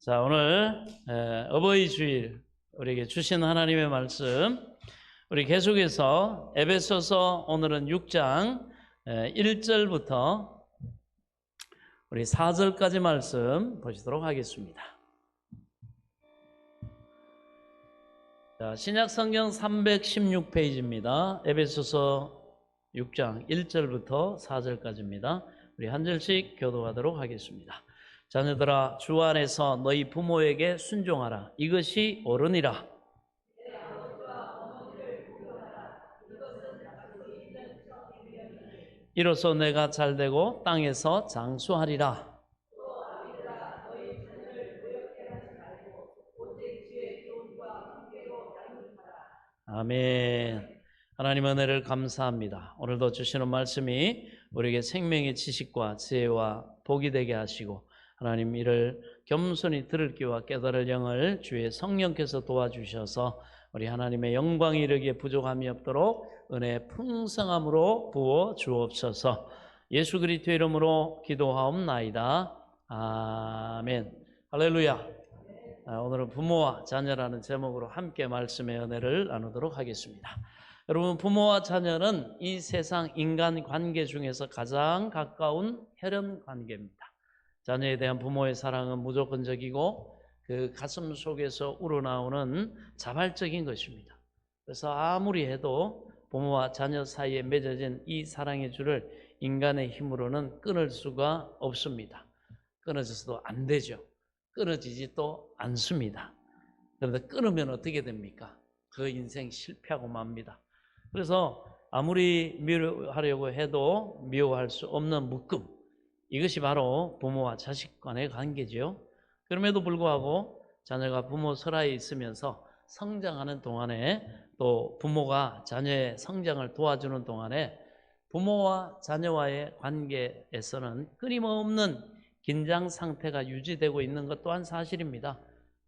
자, 오늘 어버이 주일 우리에게 주신 하나님의 말씀, 우리 계속해서 에베소서 오늘은 6장 1절부터 우리 4절까지 말씀 보시도록 하겠습니다. 자, 신약 성경 316페이지입니다. 에베소서 6장 1절부터 4절까지입니다. 우리 한 절씩 교도하도록 하겠습니다. 자녀들아, 주 안에서 너희 부모에게 순종하라. 이것이 옳으니라. 이로써 내가 잘되고 땅에서 장수하리라. 아멘. 하나님 은혜를 감사합니다. 오늘도 주시는 말씀이 우리에게 생명의 지식과 지혜와 복이 되게 하시고, 하나님 이를 겸손히 들을 귀와 깨달을 영을 주의 성령께서 도와주셔서 우리 하나님의 영광이 이르기에 부족함이 없도록 은혜의 풍성함으로 부어 주옵소서. 예수 그리스도의 이름으로 기도하옵나이다. 아멘. 할렐루야. 오늘은 부모와 자녀라는 제목으로 함께 말씀의 은혜를 나누도록 하겠습니다. 여러분, 부모와 자녀는 이 세상 인간 관계 중에서 가장 가까운 혈연 관계입니다. 자녀에 대한 부모의 사랑은 무조건적이고 그 가슴 속에서 우러나오는 자발적인 것입니다. 그래서 아무리 해도 부모와 자녀 사이에 맺어진 이 사랑의 줄을 인간의 힘으로는 끊을 수가 없습니다. 끊어져서도 안 되죠. 끊어지지도 않습니다. 그런데 끊으면 어떻게 됩니까? 그 인생 실패하고 맙니다. 그래서 아무리 미워하려고 해도 미워할 수 없는 묶음, 이것이 바로 부모와 자식 간의 관계죠. 그럼에도 불구하고 자녀가 부모 설하에 있으면서 성장하는 동안에, 또 부모가 자녀의 성장을 도와주는 동안에 부모와 자녀와의 관계에서는 끊임없는 긴장 상태가 유지되고 있는 것 또한 사실입니다.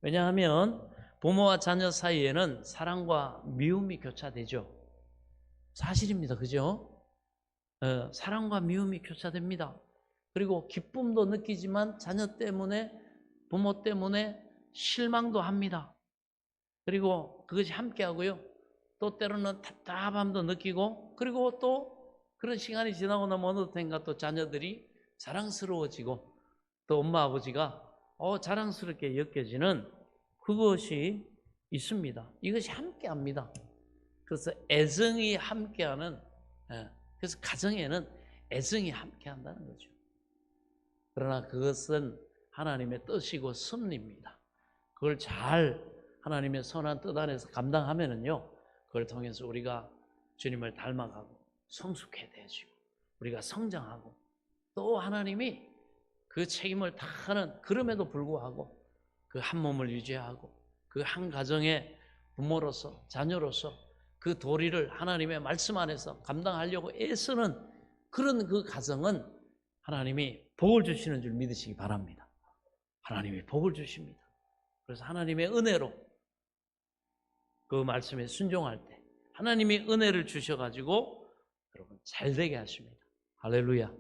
왜냐하면 부모와 자녀 사이에는 사랑과 미움이 교차되죠. 사실입니다. 그죠? 사랑과 미움이 교차됩니다. 그리고 기쁨도 느끼지만 자녀 때문에, 부모 때문에 실망도 합니다. 그리고 그것이 함께하고요. 또 때로는 답답함도 느끼고, 그리고 또 그런 시간이 지나고 나면 어느 땐가 또 자녀들이 자랑스러워지고, 또 엄마 아버지가 자랑스럽게 여겨지는 그것이 있습니다. 이것이 함께합니다. 그래서 애정이 함께하는, 그래서 가정에는 애정이 함께한다는 거죠. 그러나 그것은 하나님의 뜻이고 섭리입니다. 그걸 잘 하나님의 선한 뜻 안에서 감당하면은요, 그걸 통해서 우리가 주님을 닮아가고 성숙해지고 우리가 성장하고, 또 하나님이 그 책임을 다 하는, 그럼에도 불구하고 그 한 몸을 유지하고 그 한 가정의 부모로서, 자녀로서 그 도리를 하나님의 말씀 안에서 감당하려고 애쓰는 그런 그 가정은 하나님이 복을 주시는 줄 믿으시기 바랍니다. 하나님이 복을 주십니다. 그래서 하나님의 은혜로 그 말씀에 순종할 때 하나님이 은혜를 주셔가지고 여러분 잘 되게 하십니다. 할렐루야.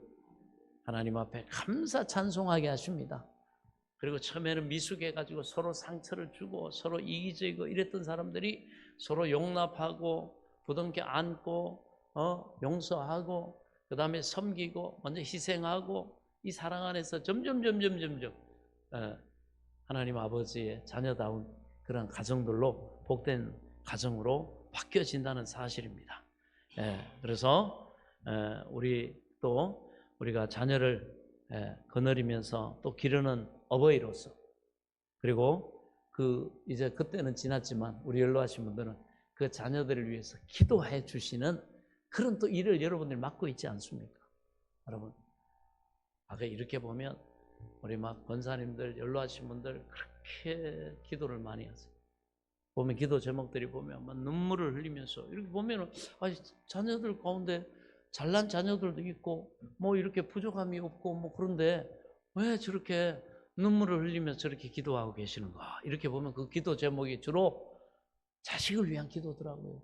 하나님 앞에 감사 찬송하게 하십니다. 그리고 처음에는 미숙해가지고 서로 상처를 주고 서로 이기적이고 이랬던 사람들이 서로 용납하고 부둥켜 안고 용서하고 그 다음에 섬기고 먼저 희생하고, 이 사랑 안에서 점점 하나님 아버지의 자녀다운 그런 가정들로, 복된 가정으로 바뀌어진다는 사실입니다. 그래서 우리가 자녀를 거느리면서 또 기르는 어버이로서, 그리고 이제 그때는 지났지만 우리 연로하신 분들은 그 자녀들을 위해서 기도해 주시는 그런 또 일을 여러분들이 맡고 있지 않습니까? 여러분, 아까 이렇게 보면 우리 막 권사님들, 연로하신 분들 그렇게 기도를 많이 하세요. 보면 기도 제목들이 보면 막 눈물을 흘리면서 이렇게 보면은 자녀들 가운데 잘난 자녀들도 있고 뭐 이렇게 부족함이 없고 뭐, 그런데 왜 저렇게 눈물을 흘리면서 저렇게 기도하고 계시는가? 이렇게 보면 그 기도 제목이 주로 자식을 위한 기도더라고요.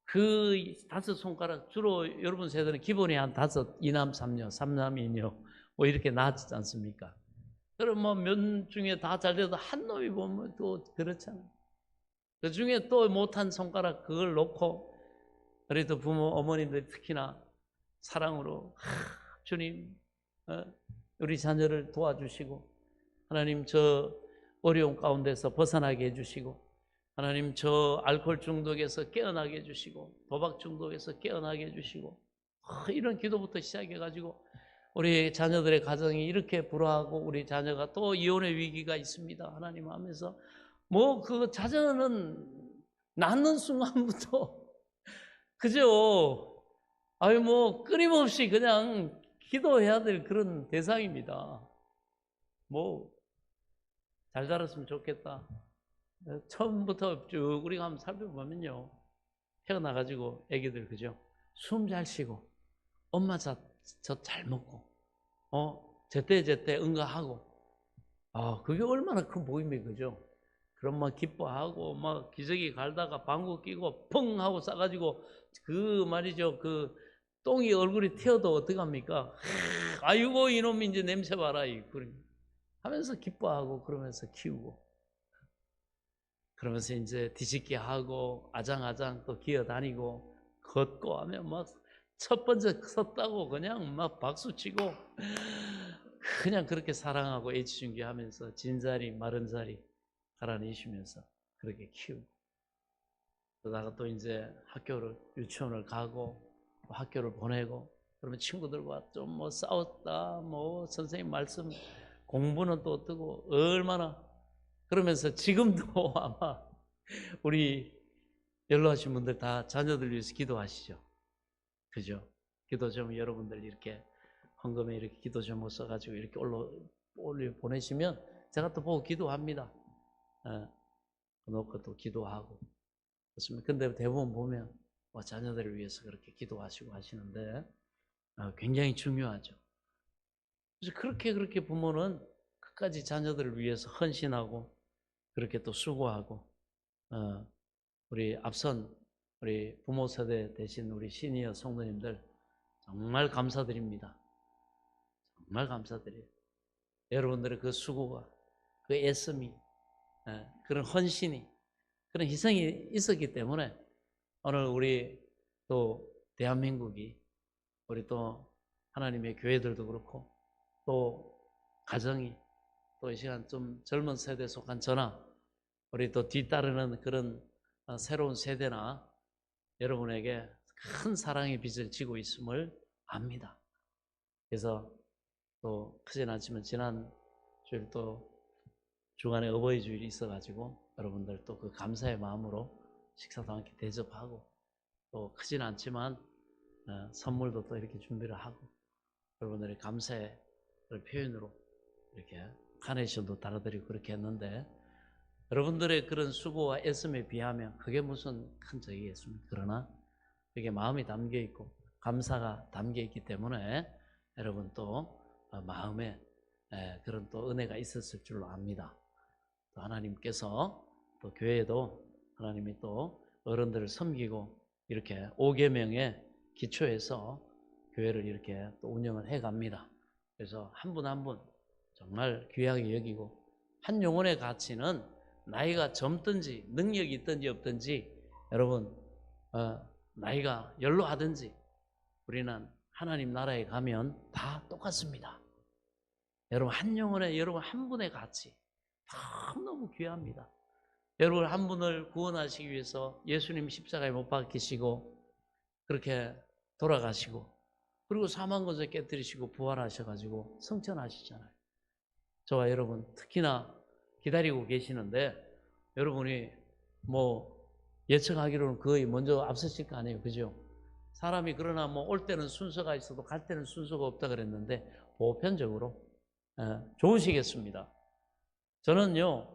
그 5손가락, 주로 여러분 세대는 기본이 한 5, 2남 3녀, 3남 2녀 뭐 이렇게 낳지 않습니까? 그럼 뭐 면 중에 다 잘 돼도 한 놈이 보면 또 그렇잖아요. 그 중에 또 못한 손가락 그걸 놓고 그래도 부모 어머님들 특히나 사랑으로 주님 우리 자녀를 도와주시고 하나님 저 어려운 가운데서 벗어나게 해주시고 하나님 저 알코올 중독에서 깨어나게 해주시고 도박 중독에서 깨어나게 해주시고 이런 기도부터 시작해가지고 우리 자녀들의 가정이 이렇게 불화하고 우리 자녀가 또 이혼의 위기가 있습니다 하나님 하면서 뭐 그 자녀는 낳는 순간부터 그죠? 아유 뭐 끊임없이 그냥 기도해야 될 그런 대상입니다. 뭐 잘 자랐으면 좋겠다. 처음부터 쭉 우리가 한번 살펴보면요. 태어나가지고 애기들 그죠? 숨 잘 쉬고 엄마 젖 잘 먹고 제때 응가하고 그게 얼마나 큰 복입니까 그죠? 그럼 막 기뻐하고 막 기저귀 갈다가 방구 끼고 펑 하고 싸가지고 그 말이죠 그 똥이 얼굴이 튀어도 어떡합니까? 아이고 이놈이 이제 냄새 봐라 하면서 기뻐하고 그러면서 키우고 그러면서 이제 뒤집기 하고 아장아장 또 기어다니고 걷고 하면 막 첫 번째 섰다고 그냥 막 박수치고 그냥 그렇게 사랑하고 애지중지하면서 진자리 마른자리 갈아내시면서 그렇게 키우고 그러다가 또 이제 학교를 유치원을 가고 학교를 보내고 그러면 친구들과 좀 뭐 싸웠다 뭐 선생님 말씀 공부는 또 어떠고 얼마나 그러면서 지금도 아마 우리 연로하신 분들 다 자녀들 위해서 기도하시죠. 그죠? 기도 좀 여러분들 이렇게 헌금에 이렇게 기도 좀 써가지고 이렇게 올려 보내시면 제가 또 보고 기도합니다. 놓고 또 기도하고 그렇습니다. 근데 대부분 보면 자녀들을 위해서 그렇게 기도하시고 하시는데 굉장히 중요하죠. 그래서 그렇게 부모는 끝까지 자녀들을 위해서 헌신하고 그렇게 또 수고하고 우리 앞선 우리 부모 세대 되신 우리 시니어 성도님들 정말 감사드립니다. 정말 감사드려요. 여러분들의 그 수고가 그 애씀이 그런 헌신이 그런 희생이 있었기 때문에 오늘 우리 또 대한민국이 우리 또 하나님의 교회들도 그렇고 또 가정이 또 이 시간 좀 젊은 세대에 속한 저나 우리 또 뒤따르는 그런 새로운 세대나 여러분에게 큰 사랑의 빚을 지고 있음을 압니다. 그래서 또 크진 않지만 지난 주일 또 주간에 어버이 주일이 있어가지고 여러분들 또 그 감사의 마음으로 식사도 함께 대접하고 또 크진 않지만 선물도 또 이렇게 준비를 하고 여러분들의 감사의 표현으로 이렇게 카네이션도 달아드리고 그렇게 했는데 여러분들의 그런 수고와 애씀에 비하면 그게 무슨 큰 적이겠습니까? 그러나 그게 마음이 담겨 있고 감사가 담겨 있기 때문에 여러분 또 마음에 그런 또 은혜가 있었을 줄로 압니다. 또 하나님께서 또 교회에도 하나님이 또 어른들을 섬기고 이렇게 5계명의 기초에서 교회를 이렇게 또 운영을 해 갑니다. 그래서 한 분 한 분 정말 귀하게 여기고 한 영혼의 가치는 나이가 젊든지 능력이 있든지 없든지 여러분 나이가 연로하든지 우리는 하나님 나라에 가면 다 똑같습니다. 여러분 한 영혼의 여러분 한 분의 가치 너무 귀합니다. 여러분 한 분을 구원하시기 위해서 예수님 십자가에 못 박히시고 그렇게 돌아가시고 그리고 사망 것을 깨뜨리시고 부활하셔가지고 성천하시잖아요. 저와 여러분 특히나 기다리고 계시는데 여러분이 뭐 예측하기로는 거의 먼저 앞서실 거 아니에요. 그죠? 사람이 그러나 뭐 올 때는 순서가 있어도 갈 때는 순서가 없다 그랬는데 보편적으로 좋으시겠습니다. 저는요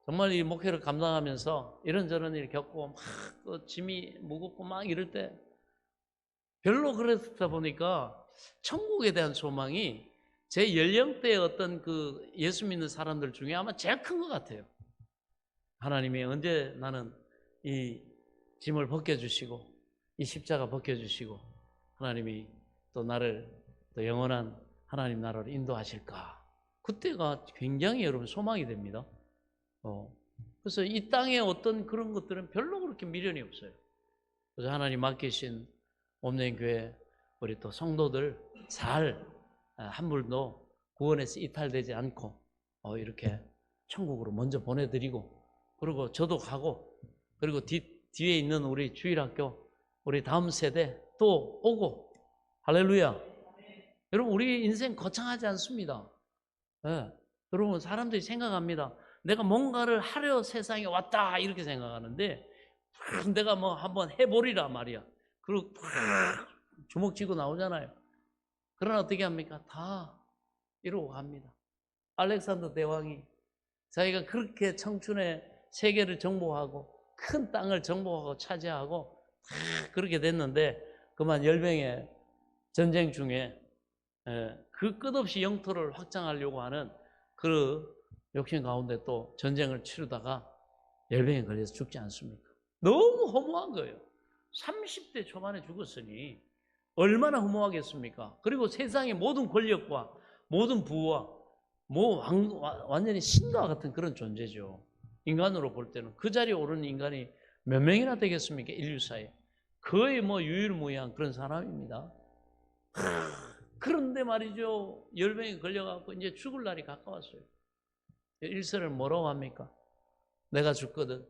정말 이 목회를 감당하면서 이런저런 일 겪고 막 또 짐이 무겁고 막 이럴 때 별로 그랬다 보니까 천국에 대한 소망이 제 연령대의 어떤 그 예수 믿는 사람들 중에 아마 제일 큰 것 같아요. 하나님이 언제 나는 이 짐을 벗겨주시고 이 십자가 벗겨주시고 하나님이 또 나를 또 영원한 하나님 나라로 인도하실까 그때가 굉장히 여러분 소망이 됩니다. 그래서 이 땅에 어떤 그런 것들은 별로 그렇게 미련이 없어요. 그래서 하나님 맡기신 옴내인 교회 우리 또 성도들 잘 한 분도 구원에서 이탈되지 않고 이렇게 천국으로 먼저 보내드리고, 그리고 저도 가고, 그리고 뒤에 있는 우리 주일학교 우리 다음 세대 또 오고, 할렐루야. 여러분 우리 인생 거창하지 않습니다. 여러분 사람들이 생각합니다. 내가 뭔가를 하려 세상에 왔다 이렇게 생각하는데, 내가 뭐 한번 해보리라 말이야. 그리고 주먹 쥐고 나오잖아요. 그러나 어떻게 합니까? 다 이러고 갑니다. 알렉산더 대왕이 자기가 그렇게 청춘의 세계를 정복하고 큰 땅을 정복하고 차지하고 그렇게 됐는데, 그만 열병의 전쟁 중에 그 끝없이 영토를 확장하려고 하는 그 욕심 가운데 또 전쟁을 치르다가 열병에 걸려서 죽지 않습니까? 너무 허무한 거예요. 30대 초반에 죽었으니 얼마나 허무하겠습니까? 그리고 세상의 모든 권력과 모든 부와 완전히 신과 같은 그런 존재죠. 인간으로 볼 때는 그 자리에 오른 인간이 몇 명이나 되겠습니까? 인류사에 거의 유일무이한 그런 사람입니다. 그런데 말이죠, 열병에 걸려갖고 이제 죽을 날이 가까웠어요. 일설을 뭐라고 합니까? 내가 죽거든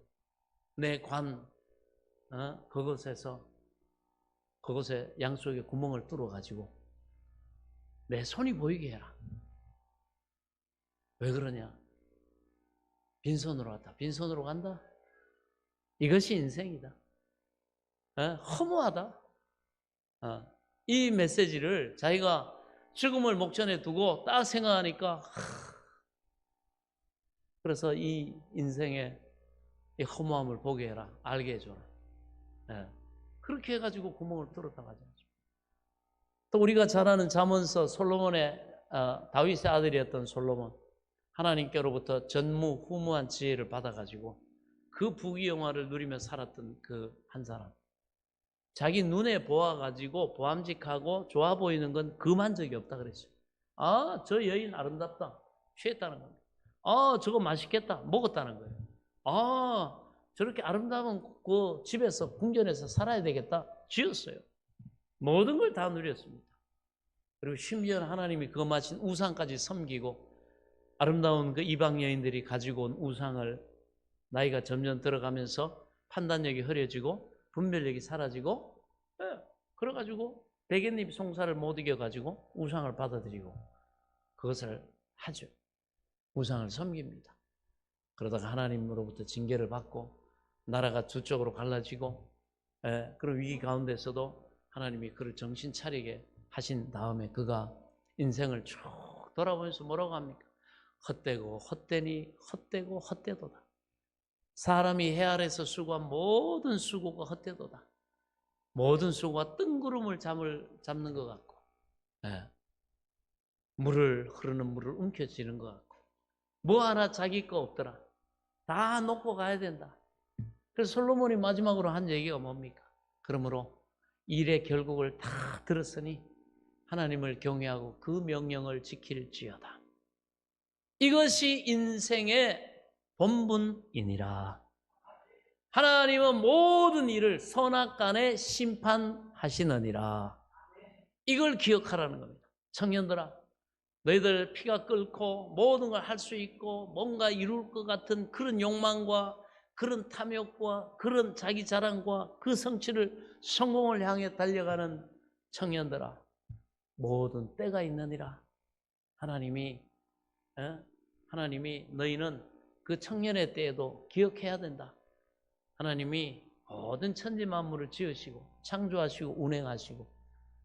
내 그곳에 양쪽에 구멍을 뚫어가지고 내 손이 보이게 해라. 왜 그러냐? 빈손으로 왔다. 빈손으로 간다. 이것이 인생이다. 허무하다. 이 메시지를 자기가 죽음을 목전에 두고 딱 생각하니까, 그래서 이 인생의 이 허무함을 보게 해라. 알게 해줘라. 그렇게 해가지고 구멍을 뚫었다 가죠. 또 우리가 잘 아는 잠언서 솔로몬의 다윗의 아들이었던 솔로몬, 하나님께로부터 전무후무한 지혜를 받아가지고 그 부귀영화를 누리며 살았던 그 한 사람, 자기 눈에 보아가지고 보암직하고 좋아 보이는 건 금한 적이 없다 그랬어요. 저 여인 아름답다, 취했다는 겁니다. 저거 맛있겠다, 먹었다는 거예요. 저렇게 아름다운 그 집에서 궁전에서 살아야 되겠다, 지었어요. 모든 걸 다 누렸습니다. 그리고 심지어 하나님이 그거 마친 우상까지 섬기고, 아름다운 그 이방 여인들이 가지고 온 우상을 나이가 점점 들어가면서 판단력이 흐려지고 분별력이 사라지고, 그래가지고 베갯잎 송사를 못 이겨가지고 우상을 받아들이고 그것을 하죠. 우상을 섬깁니다. 그러다가 하나님으로부터 징계를 받고 나라가 두 쪽으로 갈라지고, 그런 위기 가운데서도 하나님이 그를 정신 차리게 하신 다음에 그가 인생을 쭉 돌아보면서 뭐라고 합니까? 헛되고 헛되니 헛되고 헛되도다. 사람이 해 아래서 수고한 모든 수고가 헛되도다. 모든 수고가 뜬구름을 잡는 것 같고, 흐르는 물을 움켜쥐는 것 같고, 뭐 하나 자기 거 없더라. 다 놓고 가야 된다. 그래서 솔로몬이 마지막으로 한 얘기가 뭡니까? 그러므로 일의 결국을 다 들었으니 하나님을 경외하고 그 명령을 지킬지어다. 이것이 인생의 본분이니라. 하나님은 모든 일을 선악간에 심판하시느니라. 이걸 기억하라는 겁니다. 청년들아, 너희들 피가 끓고 모든 걸 할 수 있고 뭔가 이룰 것 같은 그런 욕망과 그런 탐욕과 그런 자기 자랑과 그 성공을 향해 달려가는 청년들아, 모든 때가 있느니라. 하나님이 너희는 그 청년의 때에도 기억해야 된다. 하나님이 모든 천지 만물을 지으시고 창조하시고 운행하시고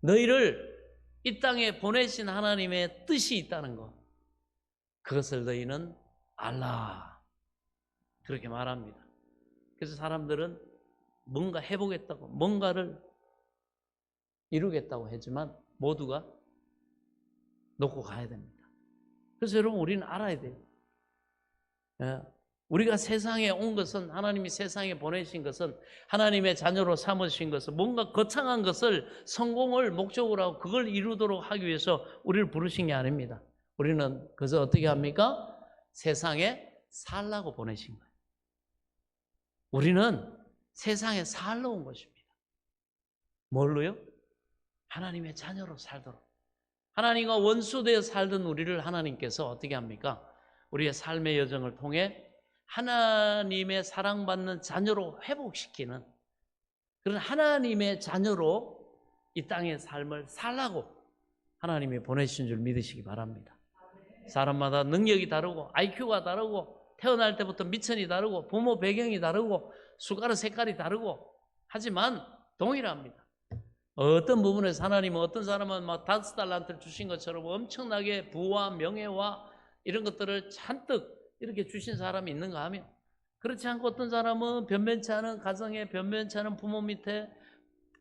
너희를 이 땅에 보내신 하나님의 뜻이 있다는 것, 그것을 너희는 알라. 그렇게 말합니다. 그래서 사람들은 뭔가 해보겠다고, 뭔가를 이루겠다고 하지만 모두가 놓고 가야 됩니다. 그래서 여러분, 우리는 알아야 돼요. 우리가 세상에 온 것은, 하나님이 세상에 보내신 것은, 하나님의 자녀로 삼으신 것은 뭔가 거창한 것을 성공을 목적으로 하고 그걸 이루도록 하기 위해서 우리를 부르신 게 아닙니다. 우리는 그저 어떻게 합니까? 세상에 살라고 보내신 거예요. 우리는 세상에 살러 온 것입니다. 뭘로요? 하나님의 자녀로 살도록. 하나님과 원수되어 살던 우리를 하나님께서 어떻게 합니까? 우리의 삶의 여정을 통해 하나님의 사랑받는 자녀로 회복시키는 그런 하나님의 자녀로 이 땅의 삶을 살라고 하나님이 보내신 줄 믿으시기 바랍니다. 사람마다 능력이 다르고 IQ가 다르고 태어날 때부터 미천이 다르고 부모 배경이 다르고 숟가락 색깔이 다르고 하지만 동일합니다. 어떤 부분에서 하나님은 어떤 사람은 막 5달란트를 주신 것처럼 엄청나게 부와 명예와 이런 것들을 잔뜩 이렇게 주신 사람이 있는가 하면 그렇지 않고 어떤 사람은 변변치 않은 가정에 변변치 않은 부모 밑에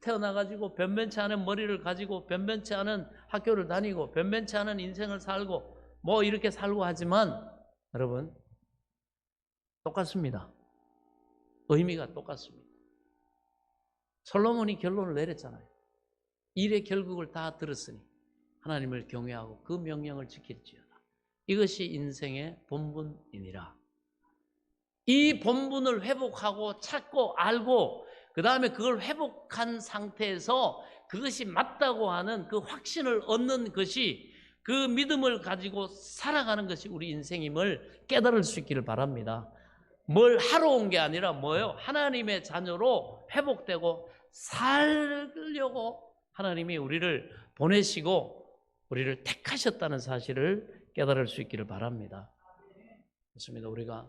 태어나가지고 변변치 않은 머리를 가지고 변변치 않은 학교를 다니고 변변치 않은 인생을 살고 뭐 이렇게 살고 하지만 여러분 똑같습니다. 의미가 똑같습니다. 솔로몬이 결론을 내렸잖아요. 일의 결국을 다 들었으니 하나님을 경외하고 그 명령을 지킬지어다. 이것이 인생의 본분이니라. 이 본분을 회복하고 찾고 알고 그 다음에 그걸 회복한 상태에서 그것이 맞다고 하는 그 확신을 얻는 것이 그 믿음을 가지고 살아가는 것이 우리 인생임을 깨달을 수 있기를 바랍니다. 뭘 하러 온 게 아니라 뭐예요? 하나님의 자녀로 회복되고 살려고 하나님이 우리를 보내시고 우리를 택하셨다는 사실을 깨달을 수 있기를 바랍니다. 그렇습니다. 우리가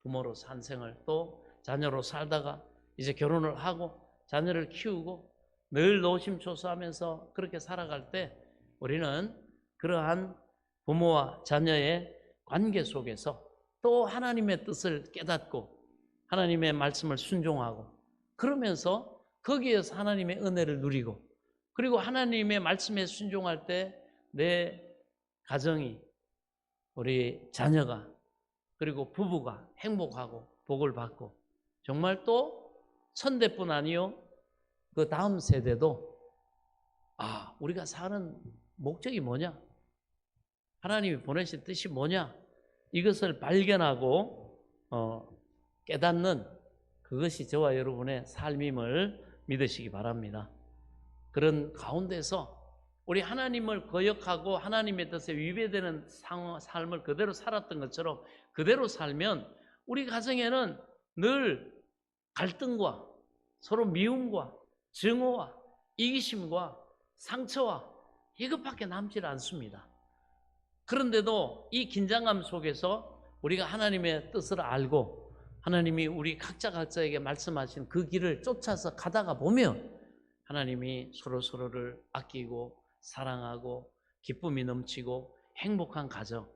부모로 산 생을 또 자녀로 살다가 이제 결혼을 하고 자녀를 키우고 늘 노심초사하면서 그렇게 살아갈 때 우리는 그러한 부모와 자녀의 관계 속에서 또 하나님의 뜻을 깨닫고 하나님의 말씀을 순종하고 그러면서 거기에서 하나님의 은혜를 누리고 그리고 하나님의 말씀에 순종할 때 내 가정이 우리 자녀가 그리고 부부가 행복하고 복을 받고 정말 또 천대뿐 아니요 그 다음 세대도 우리가 사는 목적이 뭐냐? 하나님이 보내신 뜻이 뭐냐? 이것을 발견하고 깨닫는 그것이 저와 여러분의 삶임을 믿으시기 바랍니다. 그런 가운데서 우리 하나님을 거역하고 하나님의 뜻에 위배되는 삶을 그대로 살았던 것처럼 그대로 살면 우리 가정에는 늘 갈등과 서로 미움과 증오와 이기심과 상처와 이것밖에 남질 않습니다. 그런데도 이 긴장감 속에서 우리가 하나님의 뜻을 알고 하나님이 우리 각자에게 말씀하신 그 길을 쫓아서 가다가 보면 하나님이 서로를 아끼고 사랑하고 기쁨이 넘치고 행복한 가정,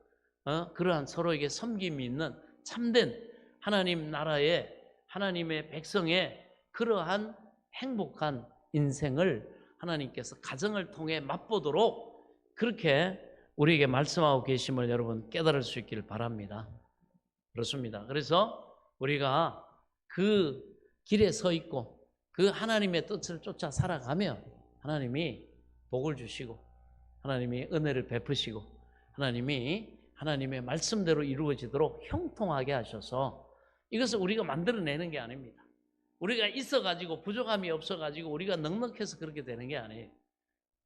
그러한 서로에게 섬김이 있는 참된 하나님 나라의 하나님의 백성의 그러한 행복한 인생을 하나님께서 가정을 통해 맛보도록 그렇게 우리에게 말씀하고 계심을 여러분 깨달을 수 있기를 바랍니다. 그렇습니다. 그래서 우리가 그 길에 서 있고 그 하나님의 뜻을 쫓아 살아가면 하나님이 복을 주시고 하나님이 은혜를 베푸시고 하나님이 하나님의 말씀대로 이루어지도록 형통하게 하셔서 이것을 우리가 만들어내는 게 아닙니다. 우리가 있어가지고 부족함이 없어가지고 우리가 넉넉해서 그렇게 되는 게 아니에요.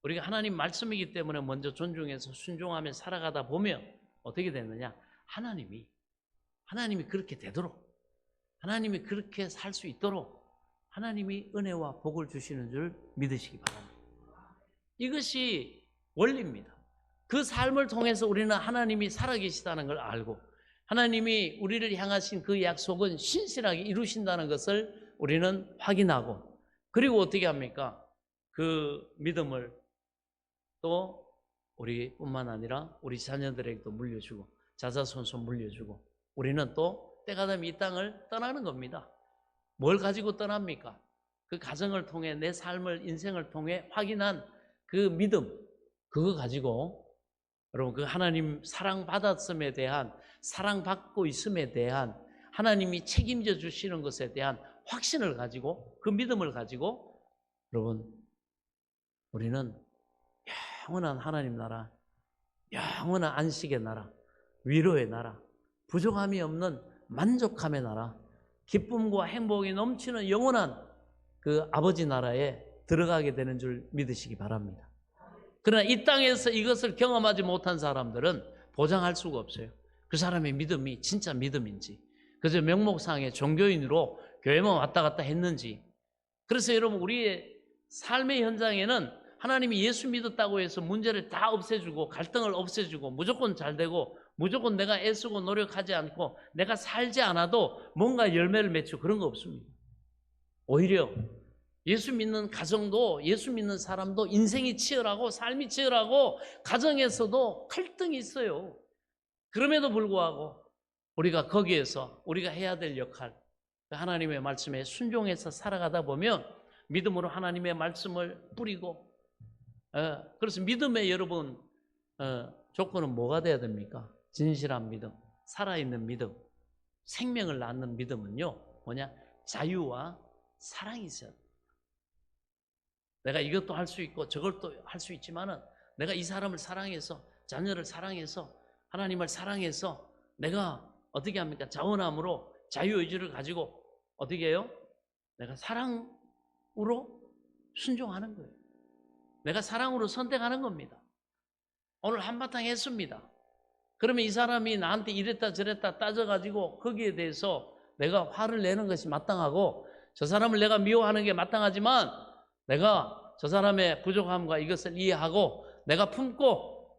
우리가 하나님 말씀이기 때문에 먼저 존중해서 순종하며 살아가다 보면 어떻게 되느냐? 하나님이 그렇게 되도록 하나님이 그렇게 살 수 있도록 하나님이 은혜와 복을 주시는 줄 믿으시기 바랍니다. 이것이 원리입니다. 그 삶을 통해서 우리는 하나님이 살아계시다는 걸 알고 하나님이 우리를 향하신 그 약속은 신실하게 이루신다는 것을 우리는 확인하고 그리고 어떻게 합니까? 그 믿음을 또 우리뿐만 아니라 우리 자녀들에게도 물려주고 자자손손 물려주고 우리는 또 때가 되면 이 땅을 떠나는 겁니다. 뭘 가지고 떠납니까? 그 가정을 통해 내 삶을 인생을 통해 확인한 그 믿음 그거 가지고 여러분 그 하나님 사랑받았음에 대한 사랑받고 있음에 대한 하나님이 책임져 주시는 것에 대한 확신을 가지고 그 믿음을 가지고 여러분 우리는 영원한 하나님 나라 영원한 안식의 나라, 위로의 나라, 부족함이 없는 만족함의 나라, 기쁨과 행복이 넘치는 영원한 그 아버지 나라에 들어가게 되는 줄 믿으시기 바랍니다. 그러나 이 땅에서 이것을 경험하지 못한 사람들은 보장할 수가 없어요. 그 사람의 믿음이 진짜 믿음인지, 그저 명목상의 종교인으로 교회만 왔다 갔다 했는지. 그래서 여러분, 우리의 삶의 현장에는 하나님이 예수 믿었다고 해서 문제를 다 없애주고 갈등을 없애주고 무조건 잘 되고 무조건 내가 애쓰고 노력하지 않고 내가 살지 않아도 뭔가 열매를 맺고 그런 거 없습니다. 오히려 예수 믿는 가정도, 예수 믿는 사람도 인생이 치열하고 삶이 치열하고 가정에서도 갈등이 있어요. 그럼에도 불구하고 우리가 거기에서 우리가 해야 될 역할, 하나님의 말씀에 순종해서 살아가다 보면 믿음으로 하나님의 말씀을 뿌리고, 그래서 믿음의 여러분 조건은 뭐가 돼야 됩니까? 진실한 믿음, 살아있는 믿음, 생명을 낳는 믿음은요 뭐냐? 자유와 사랑이 있어야 돼요. 내가 이것도 할 수 있고 저것도 할 수 있지만은 내가 이 사람을 사랑해서, 자녀를 사랑해서, 하나님을 사랑해서 내가 어떻게 합니까? 자원함으로 자유의지를 가지고 어떻게 해요? 내가 사랑으로 순종하는 거예요. 내가 사랑으로 선택하는 겁니다. 오늘 한바탕 했습니다. 그러면 이 사람이 나한테 이랬다 저랬다 따져가지고 거기에 대해서 내가 화를 내는 것이 마땅하고, 저 사람을 내가 미워하는 게 마땅하지만 내가 저 사람의 부족함과 이것을 이해하고 내가 품고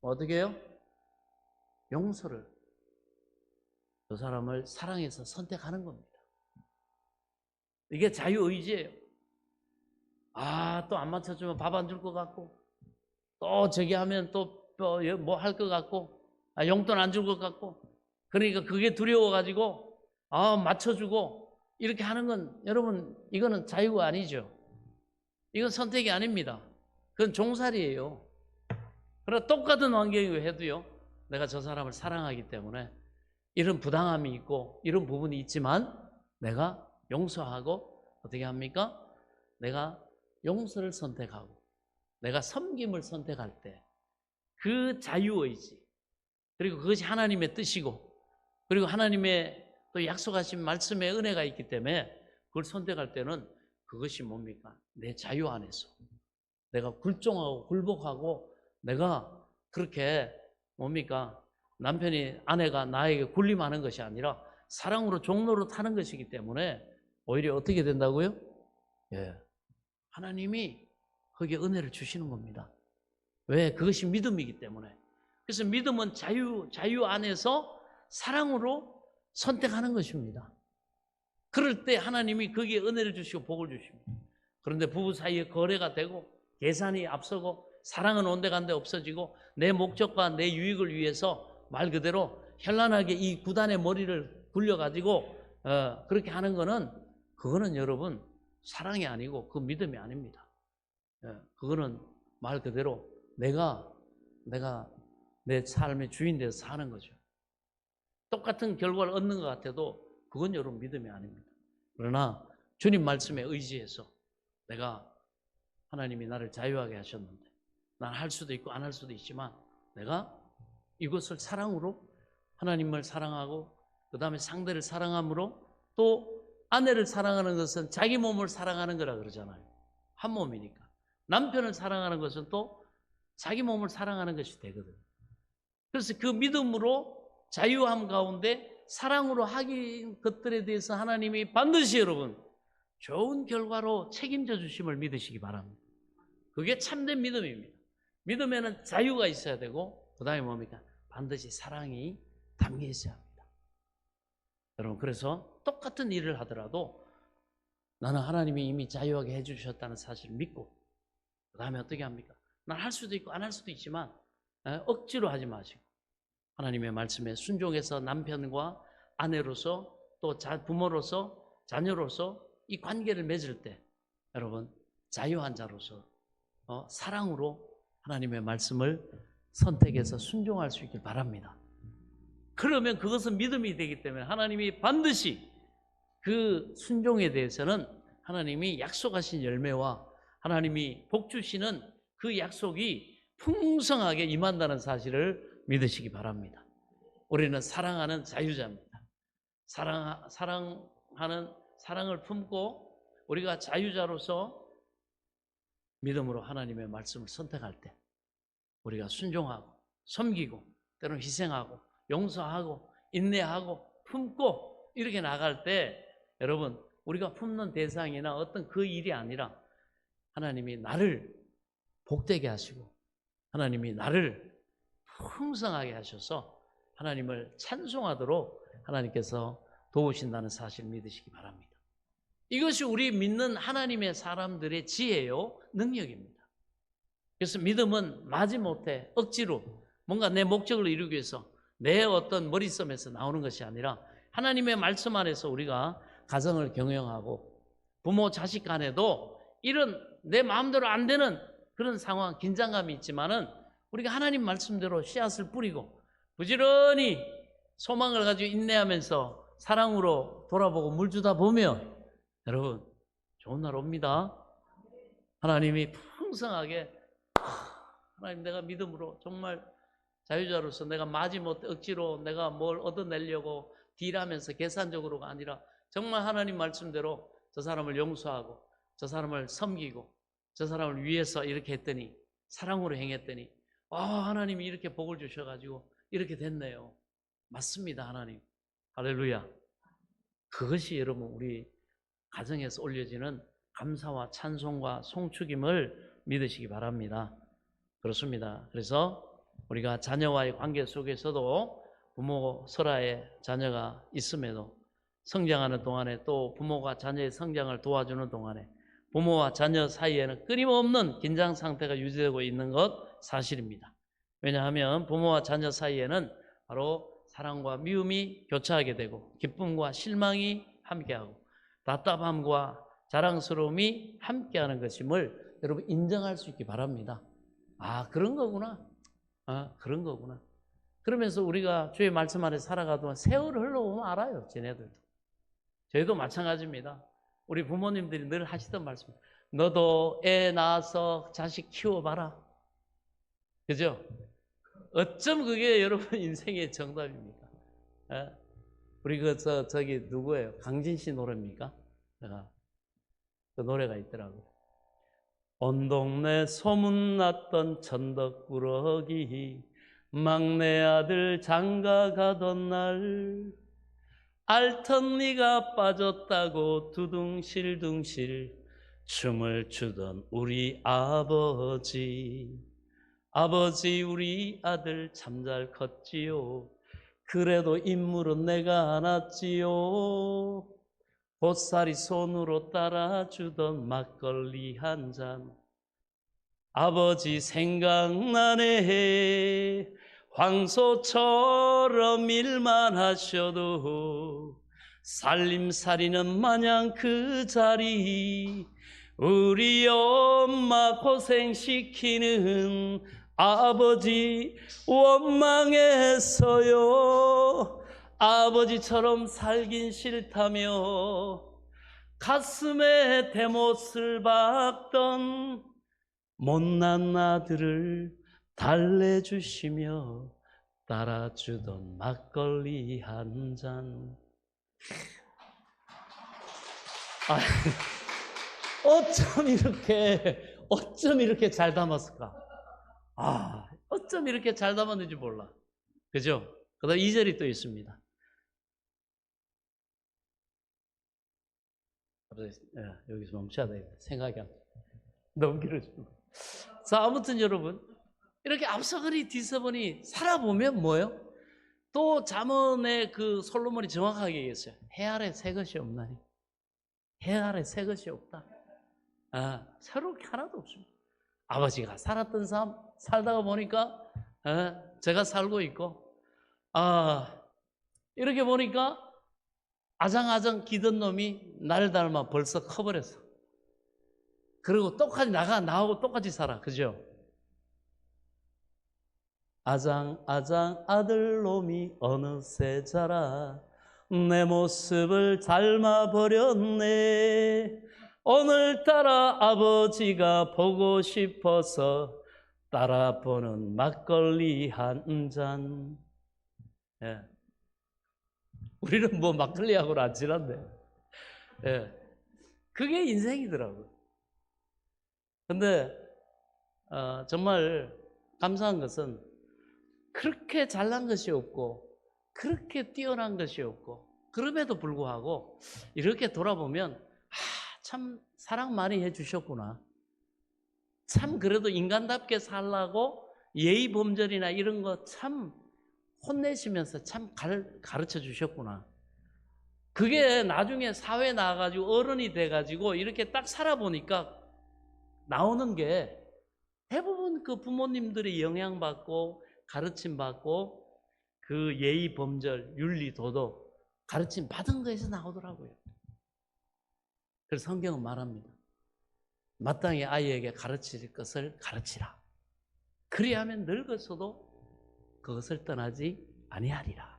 어떻게 해요? 용서를, 저 사람을 사랑해서 선택하는 겁니다. 이게 자유의지예요. 또 안 맞춰주면 밥 안 줄 것 같고, 또 저기 하면 또 뭐 할 것 같고, 용돈 안 줄 것 같고, 그러니까 그게 두려워가지고 맞춰주고 이렇게 하는 건, 여러분, 이거는 자유가 아니죠. 이건 선택이 아닙니다. 그건 종살이에요. 그러나 똑같은 환경이 해도요, 내가 저 사람을 사랑하기 때문에 이런 부당함이 있고 이런 부분이 있지만 내가 용서하고 어떻게 합니까? 내가 용서를 선택하고 내가 섬김을 선택할 때 그 자유의지, 그리고 그것이 하나님의 뜻이고, 그리고 하나님의 또 약속하신 말씀의 은혜가 있기 때문에 그걸 선택할 때는 그것이 뭡니까? 내 자유 안에서 내가 굴종하고 굴복하고 내가 그렇게 뭡니까? 남편이, 아내가 나에게 군림하는 것이 아니라 사랑으로 종로로 타는 것이기 때문에 오히려 어떻게 된다고요? 하나님이 거기에 은혜를 주시는 겁니다. 왜? 그것이 믿음이기 때문에. 그래서 믿음은 자유 안에서 사랑으로 선택하는 것입니다. 그럴 때 하나님이 거기에 은혜를 주시고 복을 주십니다. 그런데 부부 사이에 거래가 되고 계산이 앞서고 사랑은 온데간데 없어지고 내 목적과 내 유익을 위해서 말 그대로 현란하게 이 구단의 머리를 굴려가지고 그렇게 하는 거는, 그거는 여러분 사랑이 아니고 그 믿음이 아닙니다. 그거는 말 그대로 내가 내 삶의 주인 돼서 사는 거죠. 똑같은 결과를 얻는 것 같아도 그건 여러분 믿음이 아닙니다. 그러나 주님 말씀에 의지해서 내가, 하나님이 나를 자유하게 하셨는데 난 할 수도 있고 안 할 수도 있지만 내가 이것을 사랑으로, 하나님을 사랑하고 그 다음에 상대를 사랑함으로, 또 아내를 사랑하는 것은 자기 몸을 사랑하는 거라 그러잖아요. 한 몸이니까. 남편을 사랑하는 것은 또 자기 몸을 사랑하는 것이 되거든요. 그래서 그 믿음으로 자유함 가운데 사랑으로 하기 것들에 대해서 하나님이 반드시 여러분 좋은 결과로 책임져 주심을 믿으시기 바랍니다. 그게 참된 믿음입니다. 믿음에는 자유가 있어야 되고 그 다음에 뭡니까? 반드시 사랑이 담겨 있어야 합니다. 여러분, 그래서 똑같은 일을 하더라도 나는 하나님이 이미 자유하게 해주셨다는 사실을 믿고 그 다음에 어떻게 합니까? 난 할 수도 있고 안 할 수도 있지만 억지로 하지 마시고 하나님의 말씀에 순종해서 남편과 아내로서 또 부모로서 자녀로서 이 관계를 맺을 때 여러분 자유한 자로서 사랑으로 하나님의 말씀을 선택해서 순종할 수 있길 바랍니다. 그러면 그것은 믿음이 되기 때문에 하나님이 반드시 그 순종에 대해서는 하나님이 약속하신 열매와 하나님이 복 주시는 그 약속이 풍성하게 임한다는 사실을 믿으시기 바랍니다. 우리는 사랑하는 자유자입니다. 사랑을 품고 우리가 자유자로서 믿음으로 하나님의 말씀을 선택할 때 우리가 순종하고 섬기고 때로는 희생하고 용서하고 인내하고 품고 이렇게 나갈 때 여러분 우리가 품는 대상이나 어떤 그 일이 아니라 하나님이 나를 복되게 하시고 하나님이 나를 풍성하게 하셔서 하나님을 찬송하도록 하나님께서 도우신다는 사실을 믿으시기 바랍니다. 이것이 우리 믿는 하나님의 사람들의 지혜요 능력입니다. 그래서 믿음은 마지못해 억지로 뭔가 내 목적을 이루기 위해서 내 어떤 머릿속에서 나오는 것이 아니라 하나님의 말씀 안에서 우리가 가정을 경영하고 부모 자식 간에도 이런 내 마음대로 안 되는 그런 상황 긴장감이 있지만은 우리가 하나님 말씀대로 씨앗을 뿌리고 부지런히 소망을 가지고 인내하면서 사랑으로 돌아보고 물 주다 보면 여러분 좋은 날 옵니다. 하나님이 풍성하게 하나님 내가 믿음으로 정말 자유자로서 내가 마지못해 억지로 내가 뭘 얻어내려고 딜하면서 계산적으로가 아니라 정말 하나님 말씀대로 저 사람을 용서하고 저 사람을 섬기고 저 사람을 위해서 이렇게 했더니 사랑으로 행했더니 하나님이 이렇게 복을 주셔가지고 이렇게 됐네요. 맞습니다. 하나님 할렐루야. 그것이 여러분 우리 가정에서 올려지는 감사와 찬송과 송축임을 믿으시기 바랍니다. 그렇습니다. 그래서 우리가 자녀와의 관계 속에서도 부모 설아에 자녀가 있음에도 성장하는 동안에 또 부모가 자녀의 성장을 도와주는 동안에 부모와 자녀 사이에는 끊임없는 긴장 상태가 유지되고 있는 것 사실입니다. 왜냐하면 부모와 자녀 사이에는 바로 사랑과 미움이 교차하게 되고 기쁨과 실망이 함께하고 답답함과 자랑스러움이 함께하는 것임을 여러분 인정할 수 있기 바랍니다. 그런 거구나. 그런 거구나. 그러면서 우리가 주의 말씀 안에 살아가도 세월을 흘러오면 알아요. 쟤네들도. 저희도 마찬가지입니다. 우리 부모님들이 늘 하시던 말씀. 너도 애 낳아서 자식 키워봐라. 그죠? 어쩜 그게 여러분 인생의 정답입니까? 우리 저기 누구예요? 강진 씨 노래입니까? 그 노래가 있더라고요. 온 동네 소문났던 천덕꾸러기 막내 아들 장가 가던 날 알턴 니가 빠졌다고 두둥실둥실 춤을 추던 우리 아버지 우리 아들 참 잘 컸지요. 그래도 인물은 내가 안았지요. 보살이 손으로 따라주던 막걸리 한 잔 아버지 생각나네. 황소처럼 일만 하셔도 살림살이는 마냥 그 자리 우리 엄마 고생시키는 아버지 원망했어요. 아버지처럼 살긴 싫다며 가슴에 대못을 박던 못난 아들을 달래주시며 따라주던 막걸리 한 잔. 어쩜 이렇게 잘 담았을까? 어쩜 이렇게 잘 담았는지 몰라. 그죠? 그 다음 2절이 또 있습니다. 여기서 멈춰야 되겠다. 생각이 안 나. 너무 길어지고. 자, 아무튼 여러분, 이렇게 앞서거니 뒤서거니 살아보면 뭐예요? 또 잠언의 그 솔로몬이 정확하게 얘기했어요. 해 아래 새 것이 없나니. 해 아래 새 것이 없다. 새로운 게 하나도 없습니다. 아버지가 살았던 삶 살다가 보니까 제가 살고 있고 이렇게 보니까 아장아장 기던 놈이 나를 닮아 벌써 커버렸어. 그리고 똑같이 나하고 똑같이 살아. 그죠? 아장아장 아들놈이 어느새 자라 내 모습을 닮아버렸네. 오늘따라 아버지가 보고 싶어서 따라보는 막걸리 한 잔. 예. 우리는 뭐 막걸리하고는 안 친한데. 예. 그게 인생이더라고요. 근데 정말 감사한 것은 그렇게 잘난 것이 없고 그렇게 뛰어난 것이 없고 그럼에도 불구하고 이렇게 돌아보면 참 사랑 많이 해주셨구나. 참 그래도 인간답게 살라고 예의 범절이나 이런 거 참 혼내시면서 참 가르쳐 주셨구나. 그게 나중에 사회에 나와가지고 어른이 돼가지고 이렇게 딱 살아보니까 나오는 게 대부분 그 부모님들이 영향받고 가르침받고 그 예의 범절, 윤리, 도덕 가르침 받은 거에서 나오더라고요. 그래서 성경은 말합니다. 마땅히 아이에게 가르칠 것을 가르치라. 그리하면 늙어서도 그것을 떠나지 아니하리라.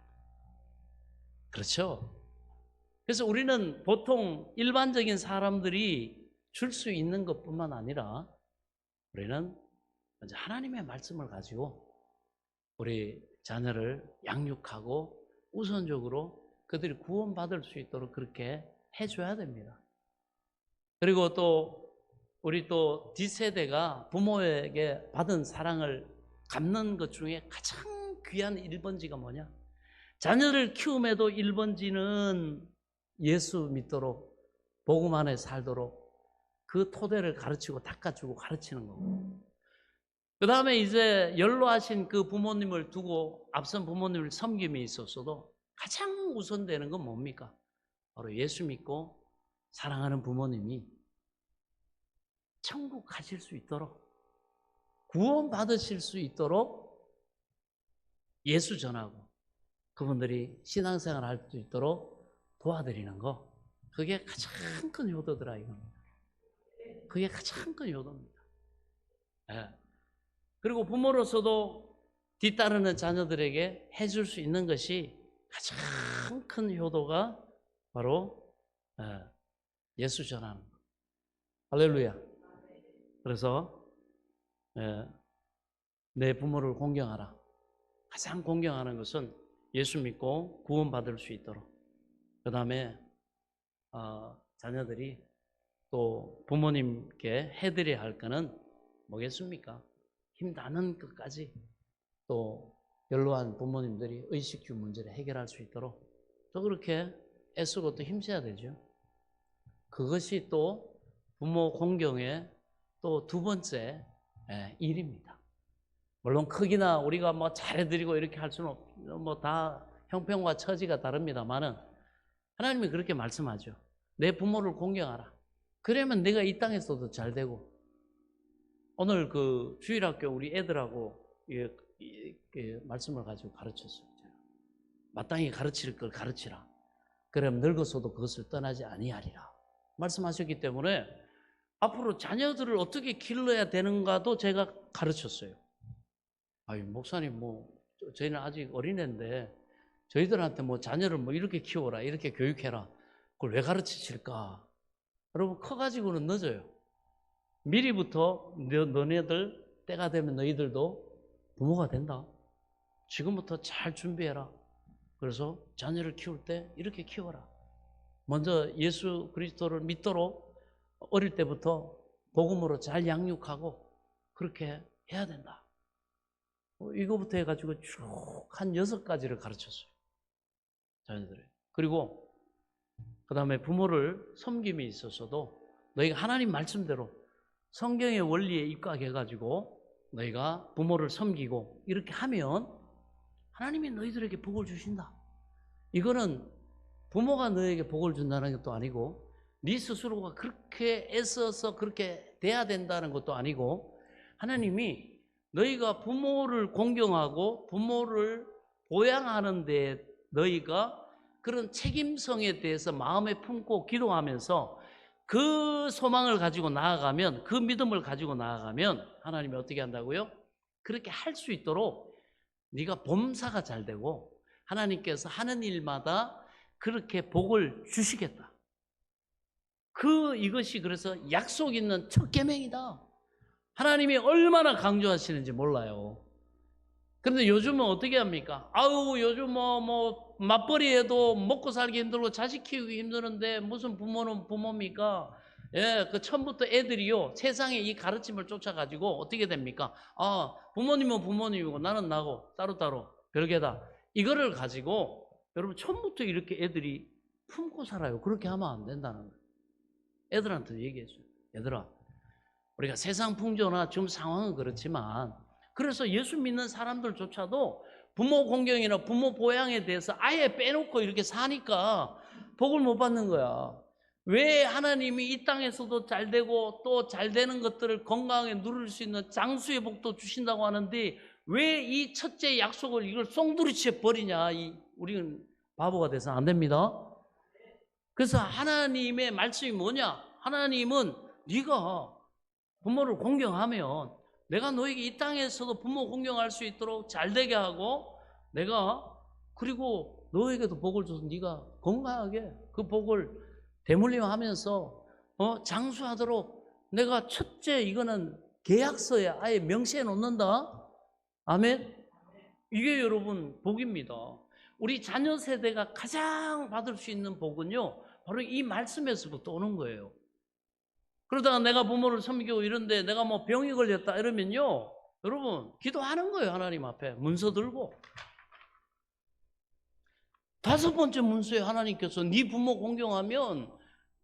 그렇죠? 그래서 우리는 보통 일반적인 사람들이 줄 수 있는 것뿐만 아니라 우리는 먼저 하나님의 말씀을 가지고 우리 자녀를 양육하고 우선적으로 그들이 구원받을 수 있도록 그렇게 해줘야 됩니다. 그리고 또 우리 또 뒷세대가 부모에게 받은 사랑을 갚는 것 중에 가장 귀한 1번지가 뭐냐? 자녀를 키움에도 1번지는 예수 믿도록 복음 안에 살도록 그 토대를 가르치고 닦아주고 가르치는 거고, 그 다음에 이제 연로하신 그 부모님을 두고 앞선 부모님을 섬김에 있었어도 가장 우선되는 건 뭡니까? 바로 예수 믿고 사랑하는 부모님이 천국 가실 수 있도록 구원 받으실 수 있도록 예수 전하고 그분들이 신앙생활 할 수 있도록 도와드리는 거, 그게 가장 큰 효도더라 이건. 그게 가장 큰 효도입니다. 네. 그리고 부모로서도 뒤따르는 자녀들에게 해줄 수 있는 것이 가장 큰 효도가 바로 예수 전하는 거. 할렐루야. 그래서 내 부모를 공경하라. 가장 공경하는 것은 예수 믿고 구원받을 수 있도록. 그 다음에 자녀들이 또 부모님께 해드려야 할 거는 뭐겠습니까? 힘나는 것까지 또 연로한 부모님들이 의식주 문제를 해결할 수 있도록 또 그렇게 애쓰고 또 힘써야 되죠. 그것이 또 부모 공경의 또 두 번째 일입니다. 물론 크기나 우리가 뭐 잘해드리고 이렇게 할 수는 뭐 다 형편과 처지가 다릅니다만은 하나님이 그렇게 말씀하죠. 내 부모를 공경하라. 그러면 내가 이 땅에서도 잘 되고. 오늘 그 주일학교 우리 애들하고 말씀을 가지고 가르쳤어요. 마땅히 가르칠 걸 가르치라. 그러면 늙어서도 그것을 떠나지 아니하리라 말씀하셨기 때문에 앞으로 자녀들을 어떻게 길러야 되는가도 제가 가르쳤어요. 아유, 목사님 저희는 아직 어린애인데 저희들한테 자녀를 이렇게 키워라, 이렇게 교육해라, 그걸 왜 가르치실까? 여러분, 커가지고는 늦어요. 미리부터 너네들 때가 되면 너희들도 부모가 된다. 지금부터 잘 준비해라. 그래서 자녀를 키울 때 이렇게 키워라. 먼저 예수 그리스도를 믿도록 어릴 때부터 복음으로 잘 양육하고 그렇게 해야 된다. 이거부터 해가지고 쭉 한 6가지를 가르쳤어요. 자녀들이. 그리고 그 다음에 부모를 섬김에 있어서도 너희가 하나님 말씀대로 성경의 원리에 입각해가지고 너희가 부모를 섬기고 이렇게 하면 하나님이 너희들에게 복을 주신다. 이거는 부모가 너에게 복을 준다는 것도 아니고 네 스스로가 그렇게 애써서 그렇게 돼야 된다는 것도 아니고 하나님이 너희가 부모를 공경하고 부모를 보양하는 데 너희가 그런 책임성에 대해서 마음에 품고 기도하면서 그 소망을 가지고 나아가면, 그 믿음을 가지고 나아가면 하나님이 어떻게 한다고요? 그렇게 할 수 있도록 네가 범사가 잘 되고 하나님께서 하는 일마다 그렇게 복을 주시겠다. 이것이 그래서 약속 있는 첫 계명이다. 하나님이 얼마나 강조하시는지 몰라요. 그런데 요즘은 어떻게 합니까? 아우, 요즘 맞벌이해도 먹고 살기 힘들고 자식 키우기 힘드는데 무슨 부모는 부모입니까? 예, 그 처음부터 애들이요, 세상에 이 가르침을 쫓아가지고 어떻게 됩니까? 아, 부모님은 부모님이고 나는 나고 따로따로 별개다. 이거를 가지고 여러분 처음부터 이렇게 애들이 품고 살아요. 그렇게 하면 안 된다는 거예요. 애들한테 얘기해줘요. 얘들아, 우리가 세상 풍조나 지금 상황은 그렇지만, 그래서 예수 믿는 사람들조차도 부모 공경이나 부모 보양에 대해서 아예 빼놓고 이렇게 사니까 복을 못 받는 거야. 왜 하나님이 이 땅에서도 잘 되고 또 잘 되는 것들을 건강하게 누릴 수 있는 장수의 복도 주신다고 하는데 왜 이 첫째 약속을 이걸 송두리째 버리냐? 우리는 바보가 돼서 안 됩니다. 그래서 하나님의 말씀이 뭐냐? 하나님은 네가 부모를 공경하면 내가 너에게 이 땅에서도 부모 공경할 수 있도록 잘되게 하고, 내가 그리고 너에게도 복을 줘서 네가 건강하게 그 복을 대물림하면서 장수하도록 내가 첫째, 이거는 계약서에 아예 명시해 놓는다. 아멘. 이게 여러분 복입니다. 우리 자녀 세대가 가장 받을 수 있는 복은요, 바로 이 말씀에서부터 오는 거예요. 그러다가 내가 부모를 섬기고 이런데 내가 뭐 병이 걸렸다 이러면요, 여러분 기도하는 거예요. 하나님 앞에 문서 들고. 다섯 번째 문서에 하나님께서 네 부모 공경하면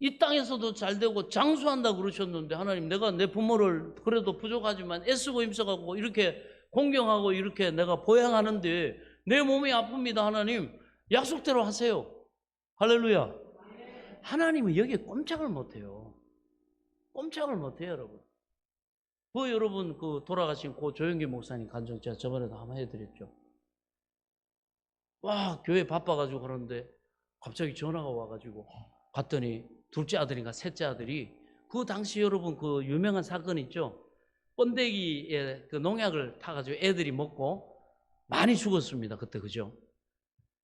이 땅에서도 잘 되고 장수한다 그러셨는데, 하나님 내가 내 부모를 그래도 부족하지만 애쓰고 힘써가고 이렇게 공경하고 이렇게 내가 보양하는데 내 몸이 아픕니다. 하나님 약속대로 하세요. 할렐루야. 하나님은 여기에 꼼짝을 못해요. 꼼짝을 못해요, 여러분. 여러분 돌아가신 고 조영기 목사님 간증 제가 저번에도 한번 해드렸죠. 와, 교회 바빠가지고 그러는데 갑자기 전화가 와가지고 갔더니 둘째 아들인가 셋째 아들이, 그 당시 여러분 그 유명한 사건 있죠. 번데기에 그 농약을 타가지고 애들이 먹고 많이 죽었습니다. 그때, 그죠?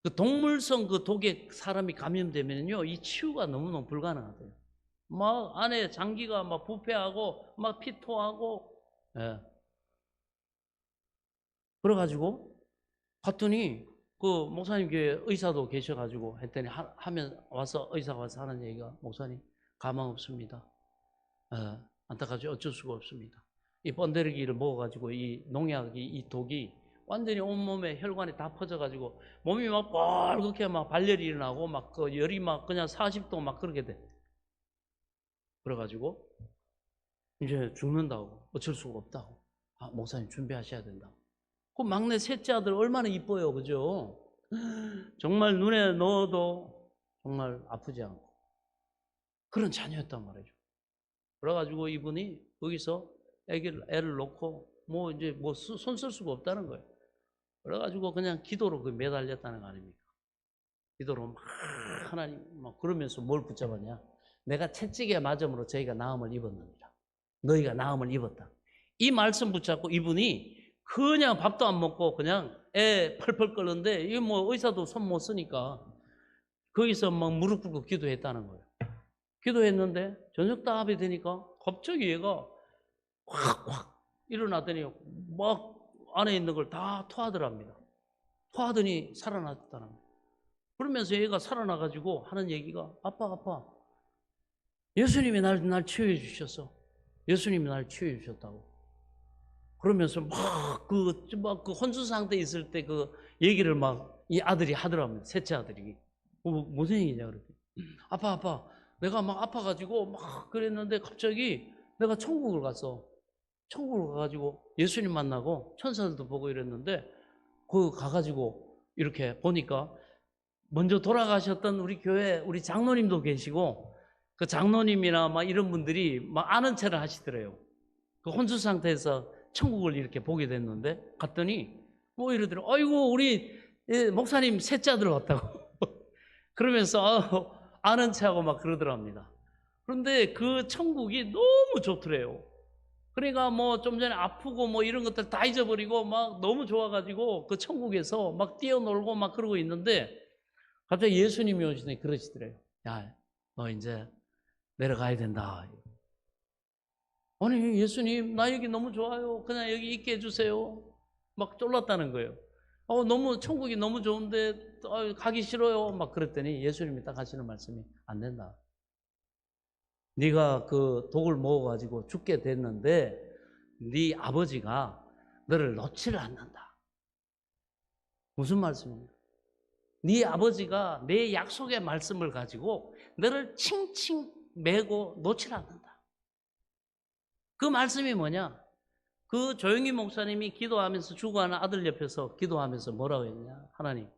그 동물성 그 독에 사람이 감염되면요, 이 치유가 너무너무 불가능하대요. 막 안에 장기가 막 부패하고 막 피토하고. 예. 그래가지고 갔더니 그 목사님 교회 의사도 계셔가지고 했더니 하면 와서 의사가 와서 하는 얘기가, 목사님 가망 없습니다. 안타깝지 어쩔 수가 없습니다. 이 번데기를 먹어가지고 이 농약이, 이 독이 완전히 온몸에 혈관이 다 퍼져가지고 몸이 막 뻘겋게 막 발열이 일어나고 막 그 열이 막 그냥 40도 막 그렇게 돼. 그래가지고 이제 죽는다고, 어쩔 수가 없다고. 목사님 준비하셔야 된다고. 그 막내 셋째 아들 얼마나 이뻐요, 그죠? 정말 눈에 넣어도 정말 아프지 않고 그런 자녀였단 말이죠. 그래가지고 이분이 거기서 애를 놓고 이제 손 쓸 수가 없다는 거예요. 그래가지고 그냥 기도로 매달렸다는 거 아닙니까? 기도로 막 하나님 막 그러면서 뭘 붙잡았냐? 내가 채찍에 맞음으로 저희가 나음을 입었느니라. 너희가 나음을 입었다. 이 말씀 붙잡고 이분이 그냥 밥도 안 먹고 그냥 애 펄펄 끓는데, 이 의사도 손 못 쓰니까 거기서 막 무릎 꿇고 기도했다는 거예요. 기도했는데 저녁 답이 되니까 갑자기 얘가 확 일어나더니 막 안에 있는 걸 다 토하더랍니다. 토하더니 살아났다는 거예요. 그러면서 얘가 살아나가지고 하는 얘기가, 아빠 예수님이 날 치유해 주셨어. 예수님이 날 치유해 주셨다고. 그러면서 그 혼수 상태에 있을 때 그 얘기를 막 이 아들이 하더랍니다. 셋째 아들이. 무슨 얘기냐 그랬더니, 아빠 내가 막 아파가지고 막 그랬는데 갑자기 내가 천국을 갔어. 천국을 가가지고 예수님 만나고 천사들도 보고 이랬는데, 가가지고 이렇게 보니까 먼저 돌아가셨던 우리 교회 우리 장로님도 계시고, 그 장로님이나 막 이런 분들이 막 아는 체를 하시더래요. 그 혼수 상태에서 천국을 이렇게 보게 됐는데, 갔더니 이러더래요. 아이고 우리 목사님 셋째 아들 왔다고. 그러면서 아는 체하고 막 그러더랍니다. 그런데 그 천국이 너무 좋더래요. 그러니까 좀 전에 아프고 이런 것들 다 잊어버리고 막 너무 좋아가지고 그 천국에서 막 뛰어놀고 막 그러고 있는데, 갑자기 예수님이 오시더니 그러시더래요. 야, 너 이제 내려가야 된다. 아니 예수님 나 여기 너무 좋아요. 그냥 여기 있게 해주세요. 막 쫄랐다는 거예요. 너무 천국이 너무 좋은데 가기 싫어요. 막 그랬더니 예수님이 딱 하시는 말씀이 안 된다. 네가 그 독을 먹어가지고 죽게 됐는데 네 아버지가 너를 놓지를 않는다. 무슨 말씀입니까? 네 아버지가 내 약속의 말씀을 가지고 너를 칭칭 매고 놓지를 않는다. 그 말씀이 뭐냐? 그 조영기 목사님이 기도하면서 죽어가는 아들 옆에서 기도하면서 뭐라고 했냐? 하나님,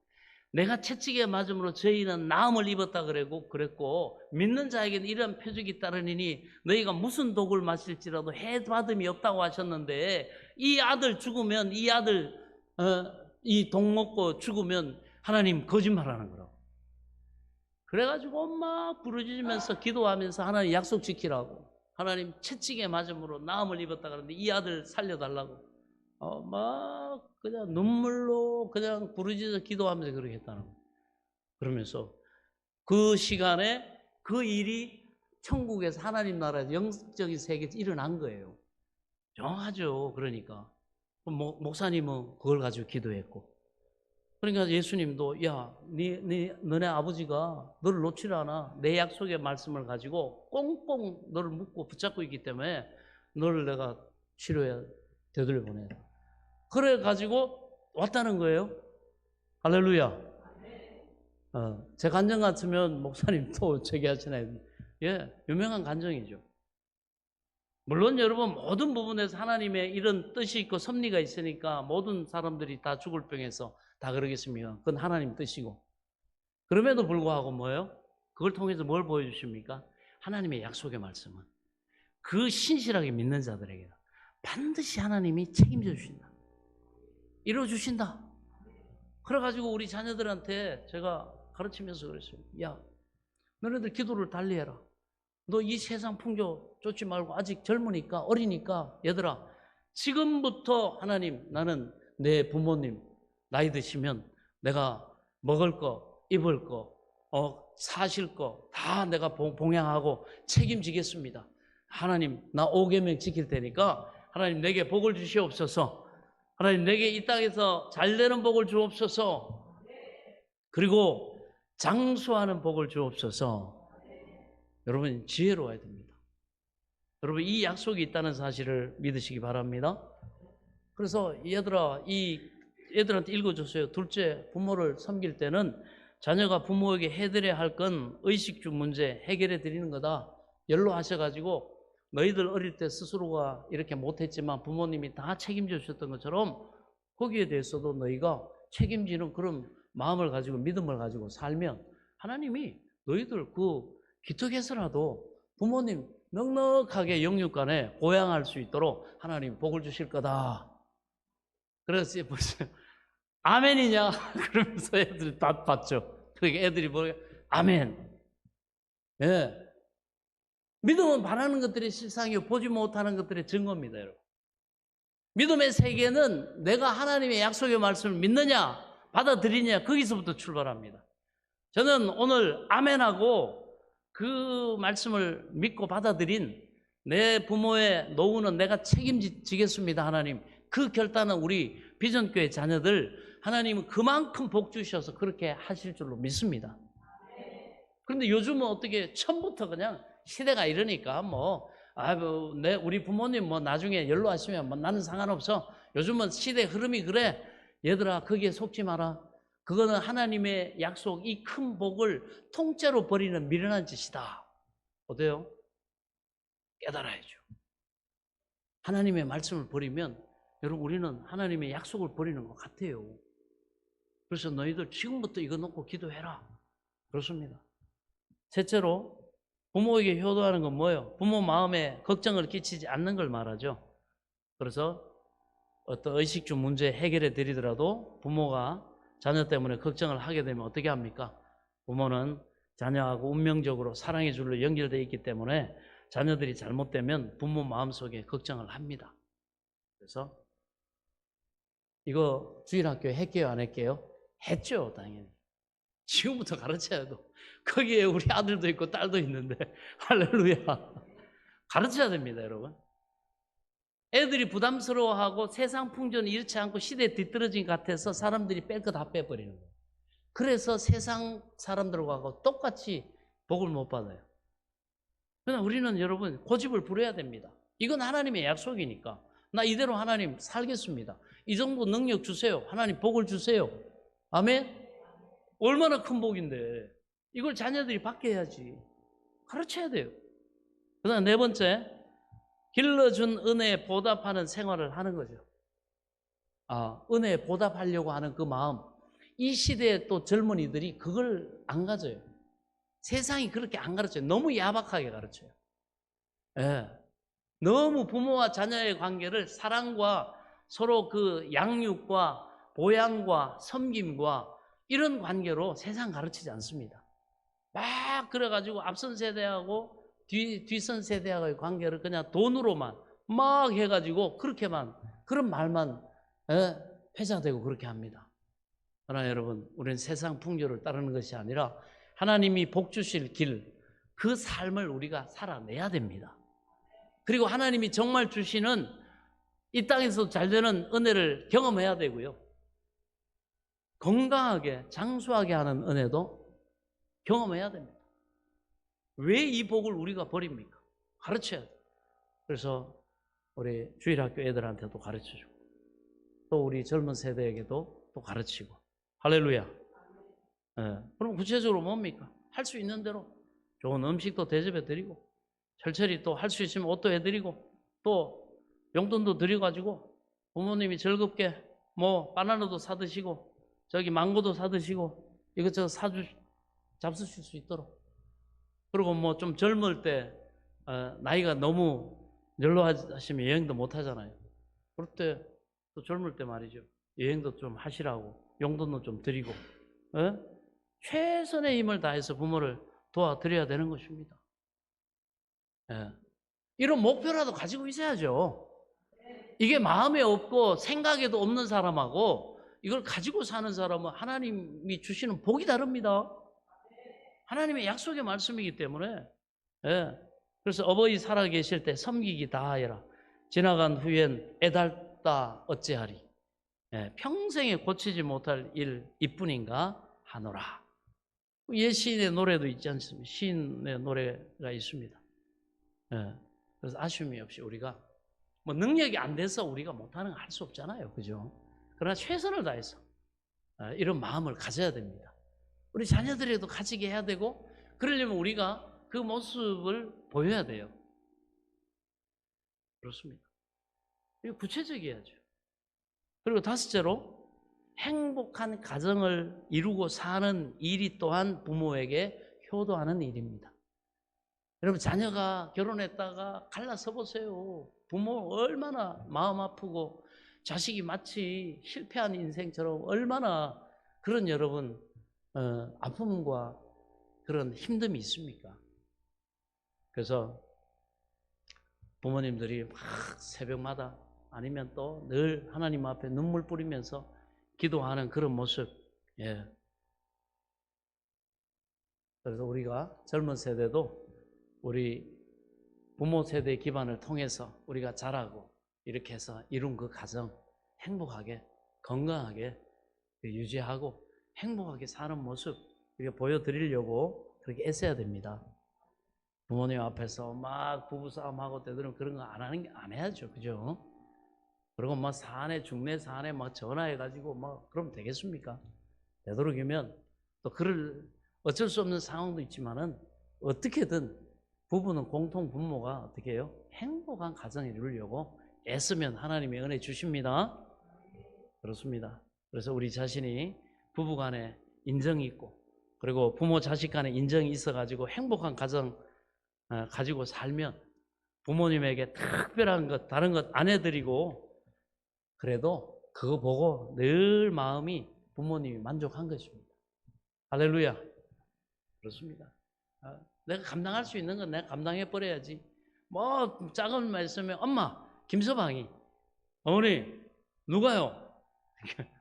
내가 채찍에 맞음으로 저희는 나음을 입었다 그랬고 믿는 자에게는 이런 표적이 따르니니 너희가 무슨 독을 마실지라도 해받음이 없다고 하셨는데 이 아들 죽으면 이 아들 이 독 먹고 죽으면 하나님 거짓말하는 거라고. 그래가지고 막 부르짖으면서 기도하면서 하나님 약속 지키라고. 하나님 채찍에 맞음으로 나음을 입었다 그러는데 이 아들 살려달라고. 막 그냥 눈물로 그냥 부르짖어 기도하면서 그렇게 했다는 거예요. 그러면서 그 시간에 그 일이 천국에서 하나님 나라에서 영적인 세계에서 일어난 거예요. 정하죠. 그러니까 목사님은 그걸 가지고 기도했고, 그러니까 예수님도 야, 너네 아버지가 너를 놓지를 않아. 내 약속의 말씀을 가지고 꽁꽁 너를 묶고 붙잡고 있기 때문에 너를 내가 치료해 되돌려 보내라. 그래가지고 왔다는 거예요. 할렐루야. 제 간증 같으면 목사님 또 제기하시나요? 예, 유명한 간증이죠. 물론 여러분 모든 부분에서 하나님의 이런 뜻이 있고 섭리가 있으니까 모든 사람들이 다 죽을 병에서 다 그러겠습니까? 그건 하나님 뜻이고. 그럼에도 불구하고 뭐예요? 그걸 통해서 뭘 보여주십니까? 하나님의 약속의 말씀은 그 신실하게 믿는 자들에게 반드시 하나님이 책임져 주신다. 이루어주신다. 그래가지고 우리 자녀들한테 제가 가르치면서 그랬어요. 야, 너네들 기도를 달리해라. 너 이 세상 풍조 쫓지 말고 아직 젊으니까 어리니까 얘들아 지금부터 하나님 나는 내 부모님 나이 드시면 내가 먹을 거 입을 거 사실 거 다 내가 봉양하고 책임지겠습니다. 하나님 나 5계명 지킬 테니까 하나님 내게 복을 주시옵소서. 하나님 내게 이 땅에서 잘 되는 복을 주옵소서. 그리고 장수하는 복을 주옵소서. 여러분 지혜로워야 됩니다. 여러분 이 약속이 있다는 사실을 믿으시기 바랍니다. 그래서 얘들아 이 애들한테 읽어줬어요. 둘째, 부모를 섬길 때는 자녀가 부모에게 해드려야 할 건 의식주 문제 해결해 드리는 거다. 연로하셔가지고 너희들 어릴 때 스스로가 이렇게 못했지만 부모님이 다 책임져 주셨던 것처럼 거기에 대해서도 너희가 책임지는 그런 마음을 가지고 믿음을 가지고 살면 하나님이 너희들 그 기특해서라도 부모님 넉넉하게 영육간에 보양할 수 있도록 하나님 복을 주실 거다. 그래서 보세요. 아멘이냐? 그러면서 애들이 다 받죠. 그러니까 애들이 뭐예요? 아멘. 예. 믿음은 바라는 것들이 실상이요. 보지 못하는 것들의 증거입니다, 여러분. 믿음의 세계는 내가 하나님의 약속의 말씀을 믿느냐, 받아들이냐, 거기서부터 출발합니다. 저는 오늘 아멘하고 그 말씀을 믿고 받아들인 내 부모의 노후는 내가 책임지겠습니다, 하나님. 그 결단은 우리 비전교회 자녀들 하나님은 그만큼 복 주셔서 그렇게 하실 줄로 믿습니다. 그런데 요즘은 어떻게 처음부터 그냥 시대가 이러니까 우리 부모님 나중에 연로하시면 나는 상관없어. 요즘은 시대 흐름이 그래. 얘들아 거기에 속지 마라. 그거는 하나님의 약속 이 큰 복을 통째로 버리는 미련한 짓이다. 어때요? 깨달아야죠. 하나님의 말씀을 버리면 여러분 우리는 하나님의 약속을 버리는 것 같아요. 그래서 너희들 지금부터 이거 놓고 기도해라. 그렇습니다. 셋째로 부모에게 효도하는 건 뭐예요? 부모 마음에 걱정을 끼치지 않는 걸 말하죠. 그래서 어떤 의식주 문제 해결해 드리더라도 부모가 자녀 때문에 걱정을 하게 되면 어떻게 합니까? 부모는 자녀하고 운명적으로 사랑의 줄로 연결되어 있기 때문에 자녀들이 잘못되면 부모 마음속에 걱정을 합니다. 그래서 이거 주일학교에 했게요, 안 했게요? 했죠, 당연히. 지금부터 가르쳐야 돼. 거기에 우리 아들도 있고 딸도 있는데 할렐루야. 가르쳐야 됩니다, 여러분. 애들이 부담스러워하고 세상 풍조는 이렇지 않고 시대에 뒤떨어진 것 같아서 사람들이 뺄 거 다 빼버리는 거예요. 그래서 세상 사람들과 똑같이 복을 못 받아요. 그러나 우리는 여러분 고집을 부려야 됩니다. 이건 하나님의 약속이니까 나 이대로 하나님 살겠습니다. 이 정도 능력 주세요. 하나님 복을 주세요. 아멘. 얼마나 큰 복인데 이걸 자녀들이 받게 해야지. 가르쳐야 돼요. 그다음 네 번째, 길러준 은혜에 보답하는 생활을 하는 거죠. 은혜에 보답하려고 하는 그 마음. 이 시대의 또 젊은이들이 그걸 안 가져요. 세상이 그렇게 안 가르쳐요. 너무 야박하게 가르쳐요. 예. 너무 부모와 자녀의 관계를 사랑과 서로 그 양육과 보양과 섬김과 이런 관계로 세상 가르치지 않습니다. 막 그래가지고 앞선 세대하고 뒤선 세대하고의 관계를 그냥 돈으로만 막 해가지고 그렇게만 그런 말만 회자되고 그렇게 합니다. 그러나 여러분, 우리는 세상 풍조를 따르는 것이 아니라 하나님이 복 주실 길, 그 삶을 우리가 살아내야 됩니다. 그리고 하나님이 정말 주시는 이 땅에서 잘 되는 은혜를 경험해야 되고요. 건강하게 장수하게 하는 은혜도 경험해야 됩니다. 왜 이 복을 우리가 버립니까? 가르쳐야 돼요. 그래서 우리 주일학교 애들한테도 가르쳐주고 또 우리 젊은 세대에게도 또 가르치고 할렐루야. 그럼 구체적으로 뭡니까? 할 수 있는 대로 좋은 음식도 대접해 드리고 철저히 또 할 수 있으면 옷도 해드리고 또 용돈도 드려가지고 부모님이 즐겁게 뭐 바나나도 사드시고 저기 망고도 사드시고 이것저것 잡수실 수 있도록. 그리고 뭐 좀 젊을 때 나이가 너무 연로하시면 여행도 못 하잖아요. 그럴 때 또 젊을 때 말이죠. 여행도 좀 하시라고 용돈도 좀 드리고 최선의 힘을 다해서 부모를 도와드려야 되는 것입니다. 이런 목표라도 가지고 있어야죠. 이게 마음에 없고 생각에도 없는 사람하고 이걸 가지고 사는 사람은 하나님이 주시는 복이 다릅니다. 하나님의 약속의 말씀이기 때문에. 그래서 어버이 살아 계실 때 섬기기 다하여라. 지나간 후엔 애달다 어찌하리. 평생에 고치지 못할 일 이뿐인가 하노라. 옛 시인의 노래도 있지 않습니까? 시인의 노래가 있습니다. 그래서 아쉬움이 없이 우리가 뭐 능력이 안 돼서 우리가 못하는 거 할 수 없잖아요. 그죠? 그러나 최선을 다해서 이런 마음을 가져야 됩니다. 우리 자녀들에도 가지게 해야 되고 그러려면 우리가 그 모습을 보여야 돼요. 그렇습니다. 이거 구체적이어야죠. 그리고 다섯째로 행복한 가정을 이루고 사는 일이 또한 부모에게 효도하는 일입니다. 여러분 자녀가 결혼했다가 갈라서 보세요. 부모 얼마나 마음 아프고 자식이 마치 실패한 인생처럼 얼마나 그런 여러분 아픔과 그런 힘듦이 있습니까? 그래서 부모님들이 막 새벽마다 아니면 또 늘 하나님 앞에 눈물 뿌리면서 기도하는 그런 모습. 그래서 우리가 젊은 세대도 우리 부모 세대의 기반을 통해서 우리가 자라고 이렇게 해서 이룬 그 가정 행복하게 건강하게 유지하고 행복하게 사는 모습 이렇게 보여드리려고 그렇게 애써야 됩니다. 부모님 앞에서 막 부부싸움하고 때들은 그런 거 안 해야죠. 그죠? 그리고 막 사내 중내 사내 막 전화해가지고 막 그러면 되겠습니까? 되도록이면 또 그럴 어쩔 수 없는 상황도 있지만은 어떻게든 부부는 공통 부모가 어떻게 해요? 행복한 가정을 이루려고 애쓰면 하나님의 은혜 주십니다. 그렇습니다. 그래서 우리 자신이 부부 간에 인정이 있고 그리고 부모 자식 간에 인정이 있어가지고 행복한 가정 가지고 살면 부모님에게 특별한 것 다른 것 안 해드리고 그래도 그거 보고 늘 마음이 부모님이 만족한 것입니다. 할렐루야. 그렇습니다. 내가 감당할 수 있는 건 내가 감당해 버려야지. 뭐 작은 말 있으면 엄마 김서방이 어머니 누가요?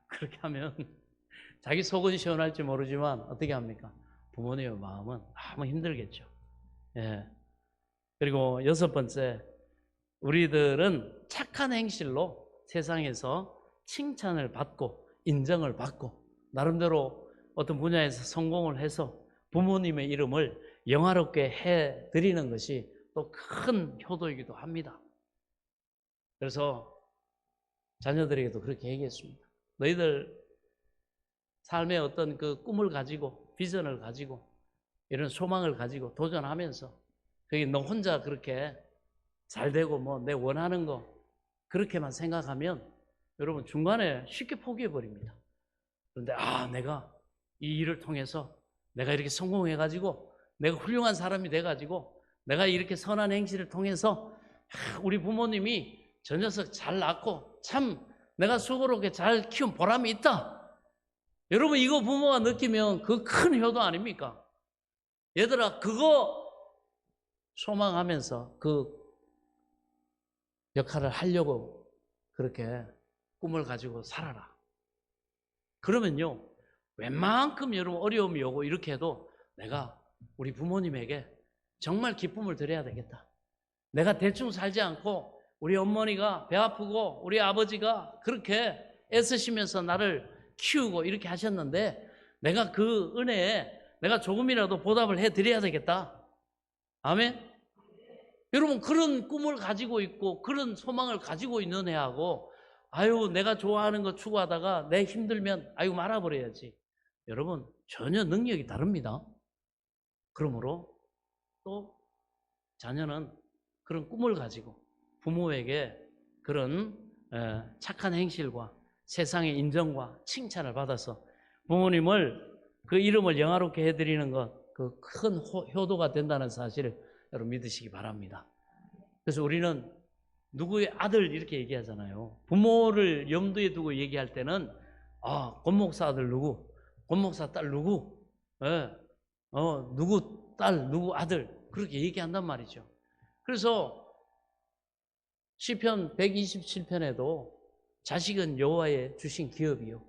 그렇게 하면 자기 속은 시원할지 모르지만 어떻게 합니까? 부모님의 마음은 너무 힘들겠죠. 그리고 여섯 번째 우리들은 착한 행실로 세상에서 칭찬을 받고 인정을 받고 나름대로 어떤 분야에서 성공을 해서 부모님의 이름을 영화롭게 해드리는 것이 또 큰 효도이기도 합니다. 그래서 자녀들에게도 그렇게 얘기했습니다. 너희들 삶의 어떤 그 꿈을 가지고 비전을 가지고 이런 소망을 가지고 도전하면서 그게 너 혼자 그렇게 잘 되고 뭐 내 원하는 거 그렇게만 생각하면 여러분 중간에 쉽게 포기해 버립니다. 그런데 내가 이 일을 통해서 내가 이렇게 성공해 가지고 내가 훌륭한 사람이 돼 가지고 내가 이렇게 선한 행실을 통해서 우리 부모님이 저 녀석 잘 낳고 참 내가 수고롭게 잘 키운 보람이 있다. 여러분 이거 부모가 느끼면 그 큰 효도 아닙니까? 얘들아 그거 소망하면서 그 역할을 하려고 그렇게 꿈을 가지고 살아라. 그러면요 웬만큼 여러분 어려움이 오고 이렇게 해도 내가 우리 부모님에게 정말 기쁨을 드려야 되겠다. 내가 대충 살지 않고 우리 어머니가 배 아프고 우리 아버지가 그렇게 애쓰시면서 나를 키우고 이렇게 하셨는데 내가 그 은혜에 내가 조금이라도 보답을 해드려야 되겠다. 아멘? 여러분 그런 꿈을 가지고 있고 그런 소망을 가지고 있는 애하고 내가 좋아하는 거 추구하다가 내 힘들면 말아버려야지. 여러분 전혀 능력이 다릅니다. 그러므로 또 자녀는 그런 꿈을 가지고 부모에게 그런 착한 행실과 세상의 인정과 칭찬을 받아서 부모님을 그 이름을 영화롭게 해드리는 것 그 큰 효도가 된다는 사실을 여러분 믿으시기 바랍니다. 그래서 우리는 누구의 아들 이렇게 얘기하잖아요. 부모를 염두에 두고 얘기할 때는 권목사 아들 누구, 권목사 딸 누구, 누구 딸, 누구 아들 그렇게 얘기한단 말이죠. 그래서 시편 127편에도 자식은 여호와의 주신 기업이요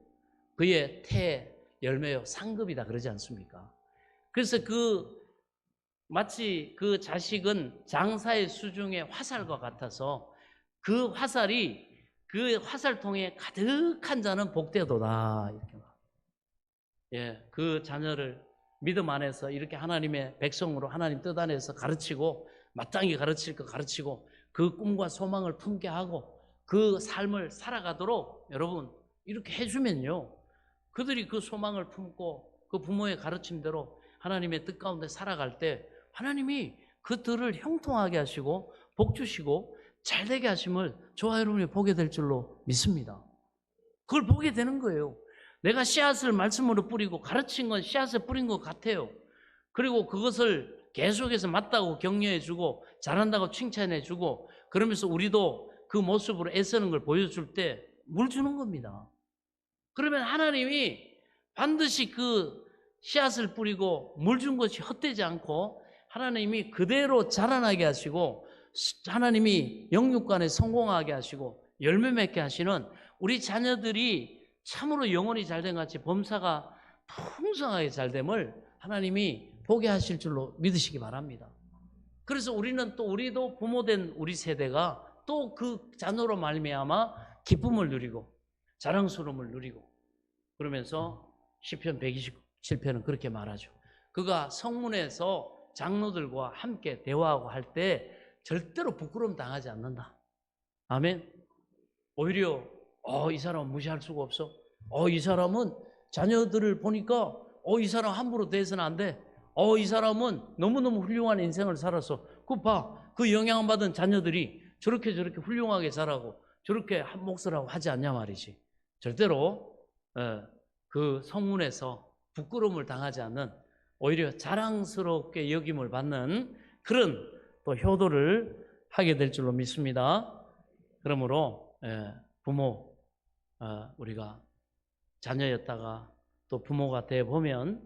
그의 태 열매요 상급이다 그러지 않습니까? 그래서 마치 그 자식은 장사의 수중의 화살과 같아서 그 화살통에 가득한 자는 복되도다. 이렇게 그 자녀를 믿음 안에서 이렇게 하나님의 백성으로 하나님 뜻 안에서 가르치고 마땅히 가르칠 거 가르치고 그 꿈과 소망을 품게 하고 그 삶을 살아가도록 여러분 이렇게 해주면요 그들이 그 소망을 품고 그 부모의 가르침대로 하나님의 뜻 가운데 살아갈 때 하나님이 그들을 형통하게 하시고 복 주시고 잘되게 하심을 저와 여러분이 보게 될 줄로 믿습니다. 그걸 보게 되는 거예요. 내가 씨앗을 말씀으로 뿌리고 가르친 건 씨앗을 뿌린 것 같아요. 그리고 그것을 계속해서 맞다고 격려해주고 잘한다고 칭찬해주고 그러면서 우리도 그 모습으로 애쓰는 걸 보여줄 때 물 주는 겁니다. 그러면 하나님이 반드시 그 씨앗을 뿌리고 물 준 것이 헛되지 않고 하나님이 그대로 자라나게 하시고 하나님이 영육간에 성공하게 하시고 열매 맺게 하시는 우리 자녀들이 참으로 영혼이 잘된 같이 범사가 풍성하게 잘됨을 하나님이 보게 하실 줄로 믿으시기 바랍니다. 그래서 우리도 부모된 우리 세대가 또 그 자녀로 말미암아 기쁨을 누리고 자랑스러움을 누리고 그러면서 시편 127편은 그렇게 말하죠. 그가 성문에서 장로들과 함께 대화하고 할 때 절대로 부끄러움 당하지 않는다. 아멘. 오히려 이 사람은 무시할 수가 없어. 이 사람은 자녀들을 보니까 이 사람 함부로 대해서는 안 돼. 이 사람은 너무너무 훌륭한 인생을 살았어. 그 영향받은 자녀들이 저렇게 훌륭하게 자라고 저렇게 한 몫을 하고 하지 않냐 말이지. 절대로 그 성문에서 부끄러움을 당하지 않는 오히려 자랑스럽게 여김을 받는 그런 또 효도를 하게 될 줄로 믿습니다. 그러므로 부모 우리가 자녀였다가 또 부모가 돼 보면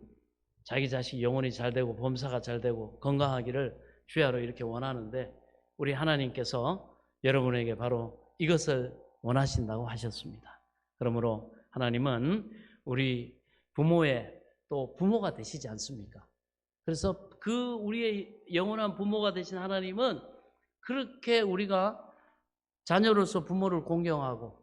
자기 자식 영혼이 잘 되고 범사가 잘 되고 건강하기를 주야로 이렇게 원하는데 우리 하나님께서 여러분에게 바로 이것을 원하신다고 하셨습니다. 그러므로 하나님은 우리 부모의 또 부모가 되시지 않습니까? 그래서 우리의 영원한 부모가 되신 하나님은 그렇게 우리가 자녀로서 부모를 공경하고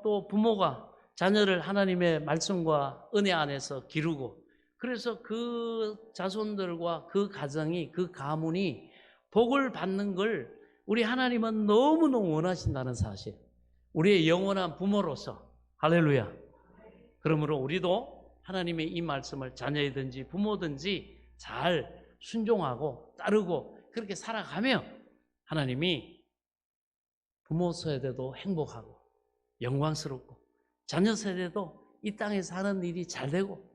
또 부모가 자녀를 하나님의 말씀과 은혜 안에서 기르고 그래서 그 자손들과 그 가정이 그 가문이 복을 받는 걸 우리 하나님은 너무너무 원하신다는 사실. 우리의 영원한 부모로서 할렐루야. 그러므로 우리도 하나님의 이 말씀을 자녀이든지 부모든지 잘 순종하고 따르고 그렇게 살아가며 하나님이 부모 세대도 행복하고 영광스럽고 자녀 세대도 이 땅에 사는 일이 잘 되고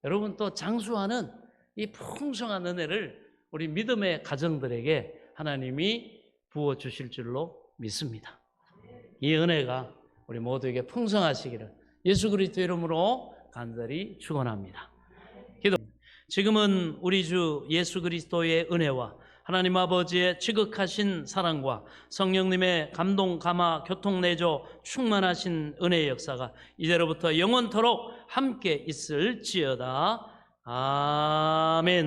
여러분 또 장수하는 이 풍성한 은혜를 우리 믿음의 가정들에게 하나님이 부어주실 줄로 믿습니다. 이 은혜가 우리 모두에게 풍성하시기를 예수 그리스도 이름으로 간절히 축원합니다. 지금은 우리 주 예수 그리스도의 은혜와 하나님 아버지의 지극하신 사랑과 성령님의 감동, 감화, 교통, 내조 충만하신 은혜의 역사가 이제로부터 영원토록 함께 있을지어다. 아멘.